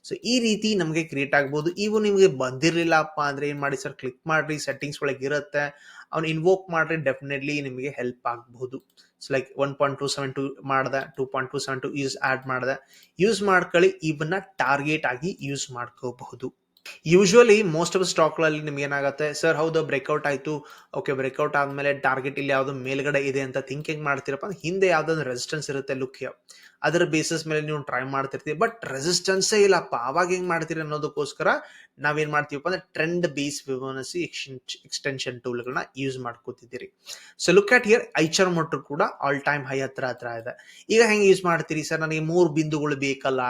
ಸೊ ಈ ರೀತಿ ನಮಗೆ ಕ್ರಿಯೇಟ್ ಆಗ್ಬಹುದು. ಇವು ನಿಮಗೆ ಬಂದಿರ್ಲಿಲ್ಲಪ್ಪ ಅಂದ್ರೆ ಏನ್ ಮಾಡಿ ಸರ್? ಕ್ಲಿಕ್ ಮಾಡ್ರಿ, ಸೆಟ್ಟಿಂಗ್ಸ್ ಒಳಗೆ ಇರುತ್ತೆ, ಅವ್ನು ಇನ್ವೋಕ್ ಮಾಡ್ರಿ, ಡೆಫಿನೆಟ್ಲಿ ನಿಮಗೆ ಹೆಲ್ಪ್ ಆಗಬಹುದು. ಸೊ ಲೈಕ್ 1.272 ಮಾಡ್ದೆ, 2.272 ಆಡ್ ಮಾಡ್ದೆ, ಯೂಸ್ ಮಾಡ್ಕೊಳ್ಳಿ. ಇವನ್ನ ಟಾರ್ಗೆಟ್ ಆಗಿ ಯೂಸ್ ಮಾಡ್ಕೋಬಹುದು. ಯೂಶುವಲಿ ಮೋಸ್ಟ್ ಆಫ್ ಸ್ಟಾಕ್ ಗಳಲ್ಲಿ ನಿಮ್ಗೆ ಏನಾಗುತ್ತೆ ಸರ್? ಹೌದು, ಬ್ರೇಕ್ಔಟ್ ಆಯ್ತು, ಓಕೆ, ಬ್ರೇಕ್ಔಟ್ ಆದ್ಮೇಲೆ ಟಾರ್ಗೆಟ್ ಇಲ್ಲಿ ಯಾವ್ದು ಮೇಲ್ಗಡೆ ಇದೆ ಅಂತ ಥಿಂಕಿಂಗ್ ಮಾಡ್ತಿರಪ್ಪ, ಹಿಂದೆ ಯಾವ್ದೊಂದು ರೆಸಿಸ್ಟೆನ್ಸ್ ಇರುತ್ತೆ, ಲುಕ್ ಅದರ ಬೇಸಿಸ್ ಮೇಲೆ ನೀವು ಟ್ರೈ ಮಾಡ್ತಿರ್ತೀವಿ, ಬಟ್ ರೆಸಿಸ್ಟೆನ್ಸೇ ಇಲ್ಲಪ್ಪ, ಅವಾಗ ಹೆಂಗ್ ಮಾಡ್ತೀರಿ ಅನ್ನೋದಕ್ಕೋಸ್ಕರ ನಾವೇನ್ ಮಾಡ್ತೀವಪ್ಪ ಅಂದ್ರೆ trend base Fibonacci extension tool ಗಳನ್ನ ಯೂಸ್ ಮಾಡ್ಕೋತಿದ್ದೀರಿ. So look at here, Eicher motor ಕೂಡ ಆಲ್ ಟೈಮ್ ಹೈ ಹತ್ರ ಇದೆ. ಈಗ ಹೆಂಗ್ ಯೂಸ್ ಮಾಡ್ತೀರಿ ಸರ್? ನನಗೆ 3 ಬಿಂದುಗಳು ಬೇಕಲ್ಲ.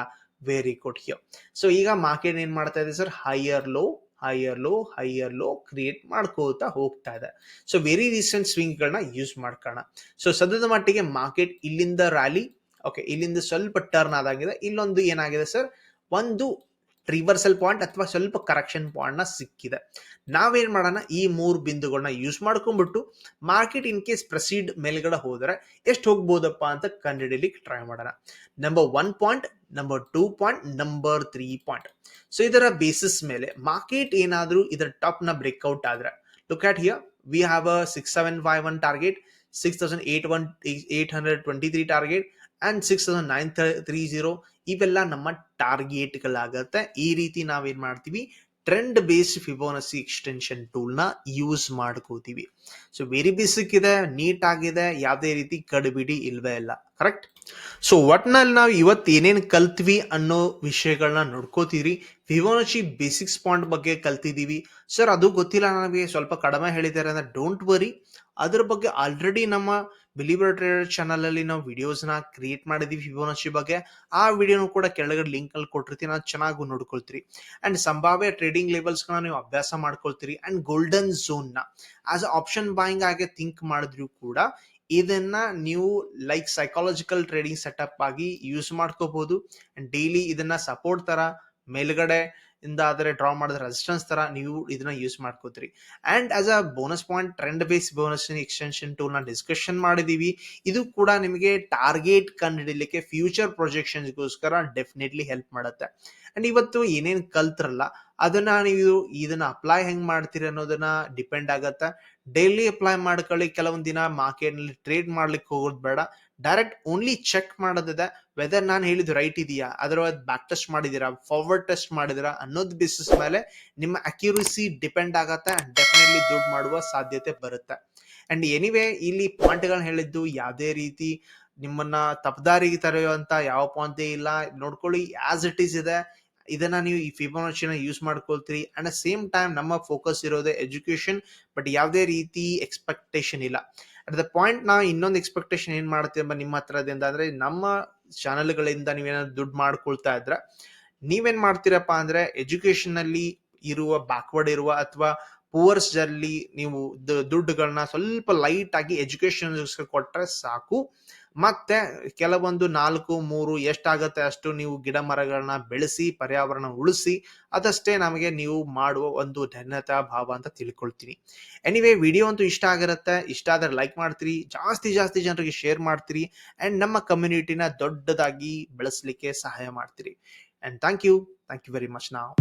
Very good. ಹಿಯರ್, ಸೊ ಈಗ ಮಾರ್ಕೆಟ್ ಏನ್ ಮಾಡ್ತಾ ಇದೆ sir? Higher low, higher low, higher low create ಮಾಡ್ಕೋತಾ ಹೋಗ್ತಾ ಇದೆ. ಸೊ ವೆರಿ ರೀಸೆಂಟ್ ಸ್ವಿಂಗ್ ಗಳನ್ನ ಯೂಸ್ ಮಾಡ್ಕೋಣ. ಸೊ ಸದ್ಯದ ಮಟ್ಟಿಗೆ ಮಾರ್ಕೆಟ್ ಇಲ್ಲಿಂದ ರ್ಯಾಲಿ, ಓಕೆ, ಇಲ್ಲಿಂದ ಸ್ವಲ್ಪ ಟರ್ನ್ ಆದಾಗಿದೆ. ಇಲ್ಲೊಂದು ಏನಾಗಿದೆ ಸರ್? ಒಂದು ರಿವರ್ಸಲ್ ಪಾಯಿಂಟ್ ಅಥವಾ ಸ್ವಲ್ಪ ಕರೆಕ್ಷನ್ ಪಾಯಿಂಟ್ ನ ಸಿಕ್ಕಿದೆ. ನಾವೇನ್ ಮಾಡೋಣ, ಈ 3 ಬಿಂದುಗಳನ್ನ ಯೂಸ್ ಮಾಡ್ಕೊಂಡ್ಬಿಟ್ಟು ಮಾರ್ಕೆಟ್ ಇನ್ ಕೇಸ್ ಪ್ರೊಸೀಡ್ ಮೇಲ್ಗಡೆ ಹೋದರೆ ಎಷ್ಟು ಹೋಗ್ಬೋದಪ್ಪ ಅಂತ ಕಂಡುಹಿಡಿಯಲಿಕ್ಕೆ ಟ್ರೈ ಮಾಡೋಣ. Number 1 point, number 2 point, number 3 point. So ಇದರ ಬೇಸಿಸ್ ಮೇಲೆ ಮಾರ್ಕೆಟ್ ಏನಾದ್ರೂ ಇದರ ಟಾಪ್ ನ ಬ್ರೇಕ್ಔಟ್ ಆದ್ರೆ, look at here, we have a 6751 target, 6823 target and 6930. ಇವೆಲ್ಲ ನಮ್ಮ ಟಾರ್ಗೆಟ್ ಗಳಾಗತ್ತೆ. ಈ ರೀತಿ ನಾವೇನ್ ಮಾಡ್ತೀವಿ, ಟ್ರೆಂಡ್ ಬೇಸ್ಡ್ ಫಿಬೋನಸಿ ಎಕ್ಸ್ಟೆನ್ಷನ್ ಟೂಲ್ ನ ಯೂಸ್ ಮಾಡ್ಕೋತೀವಿ. ಸೊ ವೆರಿ ಬೇಸಿಕ್ ಇದೆ, ನೀಟ್ ಆಗಿದೆ, ಯಾವುದೇ ರೀತಿ ಕಡಿಬಿಡಿ ಇಲ್ವೇ ಇಲ್ಲ. ಕರೆಕ್ಟ್. ಸೊ ಒಟ್ನಲ್ಲಿ ನಾವು ಇವತ್ತು ಏನೇನ್ ಕಲ್ತ್ವಿ ಅನ್ನೋ ವಿಷಯಗಳನ್ನ ನೋಡ್ಕೋತೀರಿ. ಫಿಬೋನಚಿ ಬೇಸಿಕ್ಸ್ ಪಾಯಿಂಟ್ ಬಗ್ಗೆ ಕಲ್ತಿದೀವಿ. ಸರ್ ಅದು ಗೊತ್ತಿಲ್ಲ ನನಗೆ, ಸ್ವಲ್ಪ ಕಡಿಮೆ ಹೇಳಿದ್ದಾರೆ ಅಂದ್ರೆ ಡೋಂಟ್ ವರಿ, ಅದ್ರ ಬಗ್ಗೆ ಆಲ್ರೆಡಿ ನಮ್ಮ ಬಿಲೀವರ್ ಟ್ರೇಡರ್ ಚಾನಲ್ ಅಲ್ಲಿ ನಾವು ವಿಡಿಯೋಸ್ ನ ಕ್ರಿಯೇಟ್ ಮಾಡಿದೀವಿ ಫಿಬೋನಚಿ ಬಗ್ಗೆ. ಆ ವಿಡಿಯೋನು ಕೂಡ ಕೆಳಗಡೆ ಲಿಂಕ್ ಅಲ್ಲಿ ಕೊಟ್ಟಿರ್ತೀನಿ, ನಾವು ಚೆನ್ನಾಗಿ ನೋಡ್ಕೊಳ್ತೀರಿ. ಅಂಡ್ ಸಂಭಾವ್ಯ ಟ್ರೇಡಿಂಗ್ ಲೆವೆಲ್ಸ್ ಗಳನ್ನ ನೀವು ಅಭ್ಯಾಸ ಮಾಡ್ಕೊಳ್ತೀರಿ. ಅಂಡ್ ಗೋಲ್ಡನ್ ಝೋನ್ ನ ಆಸ್ ಆಪ್ಷನ್ ಬಾಯಿಂಗ್ ಆಗಿ ಥಿಂಕ್ ಮಾಡಿದ್ರು ಕೂಡ ಇದನ್ನ ನೀವು ಲೈಕ್ ಸೈಕಾಲಜಿಕಲ್ ಟ್ರೇಡಿಂಗ್ ಸೆಟಪ್ ಆಗಿ ಯೂಸ್ ಮಾಡ್ಕೋಬಹುದು. ಅಂಡ್ ಡೈಲಿ ಇದನ್ನ ಸಪೋರ್ಟ್ ತರ ಮೇಲ್ಗಡೆ ಇಂದ ಆದರೆ ಡ್ರಾ ಮಾಡಿದ ರೆಸಿಸ್ಟೆನ್ಸ್ ತರ ನೀವು ಇದನ್ನ ಯೂಸ್ ಮಾಡ್ಕೋತೀರಿ. And as a bonus point, trend base bonus extension tool ನ ಡಿಸ್ಕಷನ್ ಮಾಡಿದೀವಿ. ಇದು ಕೂಡ ನಿಮಗೆ ಟಾರ್ಗೆಟ್ ಕಂಡುಹಿಡಿಯಲಿಕ್ಕೆ ಫ್ಯೂಚರ್ ಪ್ರೊಜೆಕ್ಷನ್ ಗೋಸ್ಕರ ಡೆಫಿನೆಟ್ಲಿ ಹೆಲ್ಪ್ ಮಾಡುತ್ತೆ. ಅಂಡ್ ಇವತ್ತು ಏನೇನ್ ಕಲ್ತ್ರಲ್ಲ ಅದನ್ನ ನೀವು ಇದನ್ನ ಅಪ್ಲೈ ಹೆಂಗ್ ಮಾಡ್ತೀರಿ ಅನ್ನೋದನ್ನ ಡಿಪೆಂಡ್ ಆಗತ್ತೆ. ಡೈಲಿ ಅಪ್ಲೈ ಮಾಡ್ಕೊಳ್ಳಿ. ಕೆಲವೊಂದ್ ದಿನ ಮಾರ್ಕೆಟ್ ನಲ್ಲಿ ಟ್ರೇಡ್ ಮಾಡ್ಲಿಕ್ಕೆ ಹೋಗೋದು ಬೇಡ, ಡೈರೆಕ್ಟ್ ಓನ್ಲಿ ಚೆಕ್ ಮಾಡೋದಿದೆ ವೆದರ್ ನಾನು ಹೇಳಿದ್ದು ರೈಟ್ ಇದೆಯಾ, ಅದರೊಳಗೆ ಬ್ಯಾಕ್ ಟೆಸ್ಟ್ ಮಾಡಿದೀರಾ, ಫಾರ್ವರ್ಡ್ ಟೆಸ್ಟ್ ಮಾಡಿದೀರಾ ಅನ್ನೋದು ಬೇಸಿಸ್ ಮೇಲೆ ನಿಮ್ಮ ಅಕ್ಯುರಸಿ ಡಿಪೆಂಡ್ ಆಗತ್ತೆ. ಅಂಡ್ ಡೆಫಿನೆಟ್ಲಿ ದುಡ್ಡು ಮಾಡುವ ಸಾಧ್ಯತೆ ಬರುತ್ತೆ. ಅಂಡ್ ಎನಿವೇ ಇಲ್ಲಿ ಪಾಯಿಂಟ್ ಗಳನ್ನ ಹೇಳಿದ್ದು ಯಾವುದೇ ರೀತಿ ನಿಮ್ಮನ್ನ ತಪ್ಪದಾರಿಗೆ ತರೆಯುವಂತ ಯಾವ ಪಾಯಿಂಟ್ ಇಲ್ಲ, ನೋಡ್ಕೊಳ್ಳಿ ಆಸ್ ಇಟ್ ಈಸ್ ಇದೆ. ಇದನ್ನ ನೀವು ಈ ಫಿಬೋನಚಿನ ಯೂಸ್ ಮಾಡ್ಕೊಳ್ತೀರಿ. ಅಂಡ್ ಸೇಮ್ ಟೈಮ್ ನಮ್ಮ ಫೋಕಸ್ ಇರೋದೇ ಎಜುಕೇಶನ್, ಬಟ್ ಯಾವುದೇ ರೀತಿ ಎಕ್ಸ್ಪೆಕ್ಟೇಷನ್ ಇಲ್ಲ. ಅಟ್ ದ ಪಾಯಿಂಟ್ ನಾವು ಇನ್ನೊಂದು ಎಕ್ಸ್ಪೆಕ್ಟೇಷನ್ ಏನ್ ಮಾಡ್ತೀವಿ ನಿಮ್ಮ ಹತ್ರದಿಂದ ಅಂದ್ರೆ, ನಮ್ಮ ಚಾನೆಲ್ಗಳಿಂದ ನೀವೇನಾದ್ರು ದುಡ್ಡು ಮಾಡ್ಕೊಳ್ತಾ ಇದ್ರೆ ನೀವೇನ್ ಮಾಡ್ತೀರಪ್ಪ ಅಂದ್ರೆ, ಎಜುಕೇಶನ್ ಅಲ್ಲಿ ಇರುವ ಬ್ಯಾಕ್ವರ್ಡ್ ಇರುವ ಅಥವಾ ಪೂವರ್ಸ್ ಅಲ್ಲಿ ನೀವು ದುಡ್ಡುಗಳನ್ನ ಸ್ವಲ್ಪ ಲೈಟ್ ಆಗಿ ಎಜುಕೇಶನ್ ಕೊಟ್ರೆ ಸಾಕು. ಮತ್ತೆ ಕೆಲವೊಂದು 4-3 ಎಷ್ಟಾಗತ್ತೆ ಅಷ್ಟು ನೀವು ಗಿಡ ಮರಗಳನ್ನ ಬೆಳೆಸಿ ಪರ್ಯಾವರಣ ಉಳಿಸಿ, ಅದಷ್ಟೇ ನಮಗೆ ನೀವು ಮಾಡುವ ಒಂದು ಧನ್ಯತಾ ಭಾವ ಅಂತ ತಿಳ್ಕೊಳ್ತೀನಿ. ಎನಿವೇ ವಿಡಿಯೋ ಅಂತೂ ಇಷ್ಟ ಆಗಿರುತ್ತೆ. ಇಷ್ಟ ಆದ್ರೆ ಲೈಕ್ ಮಾಡ್ತೀರಿ, ಜಾಸ್ತಿ ಜನರಿಗೆ ಶೇರ್ ಮಾಡ್ತೀರಿ, ಅಂಡ್ ನಮ್ಮ ಕಮ್ಯುನಿಟಿನ ದೊಡ್ಡದಾಗಿ ಬೆಳೆಸಲಿಕ್ಕೆ ಸಹಾಯ ಮಾಡ್ತೀರಿ. And thank you very much. ನಾವು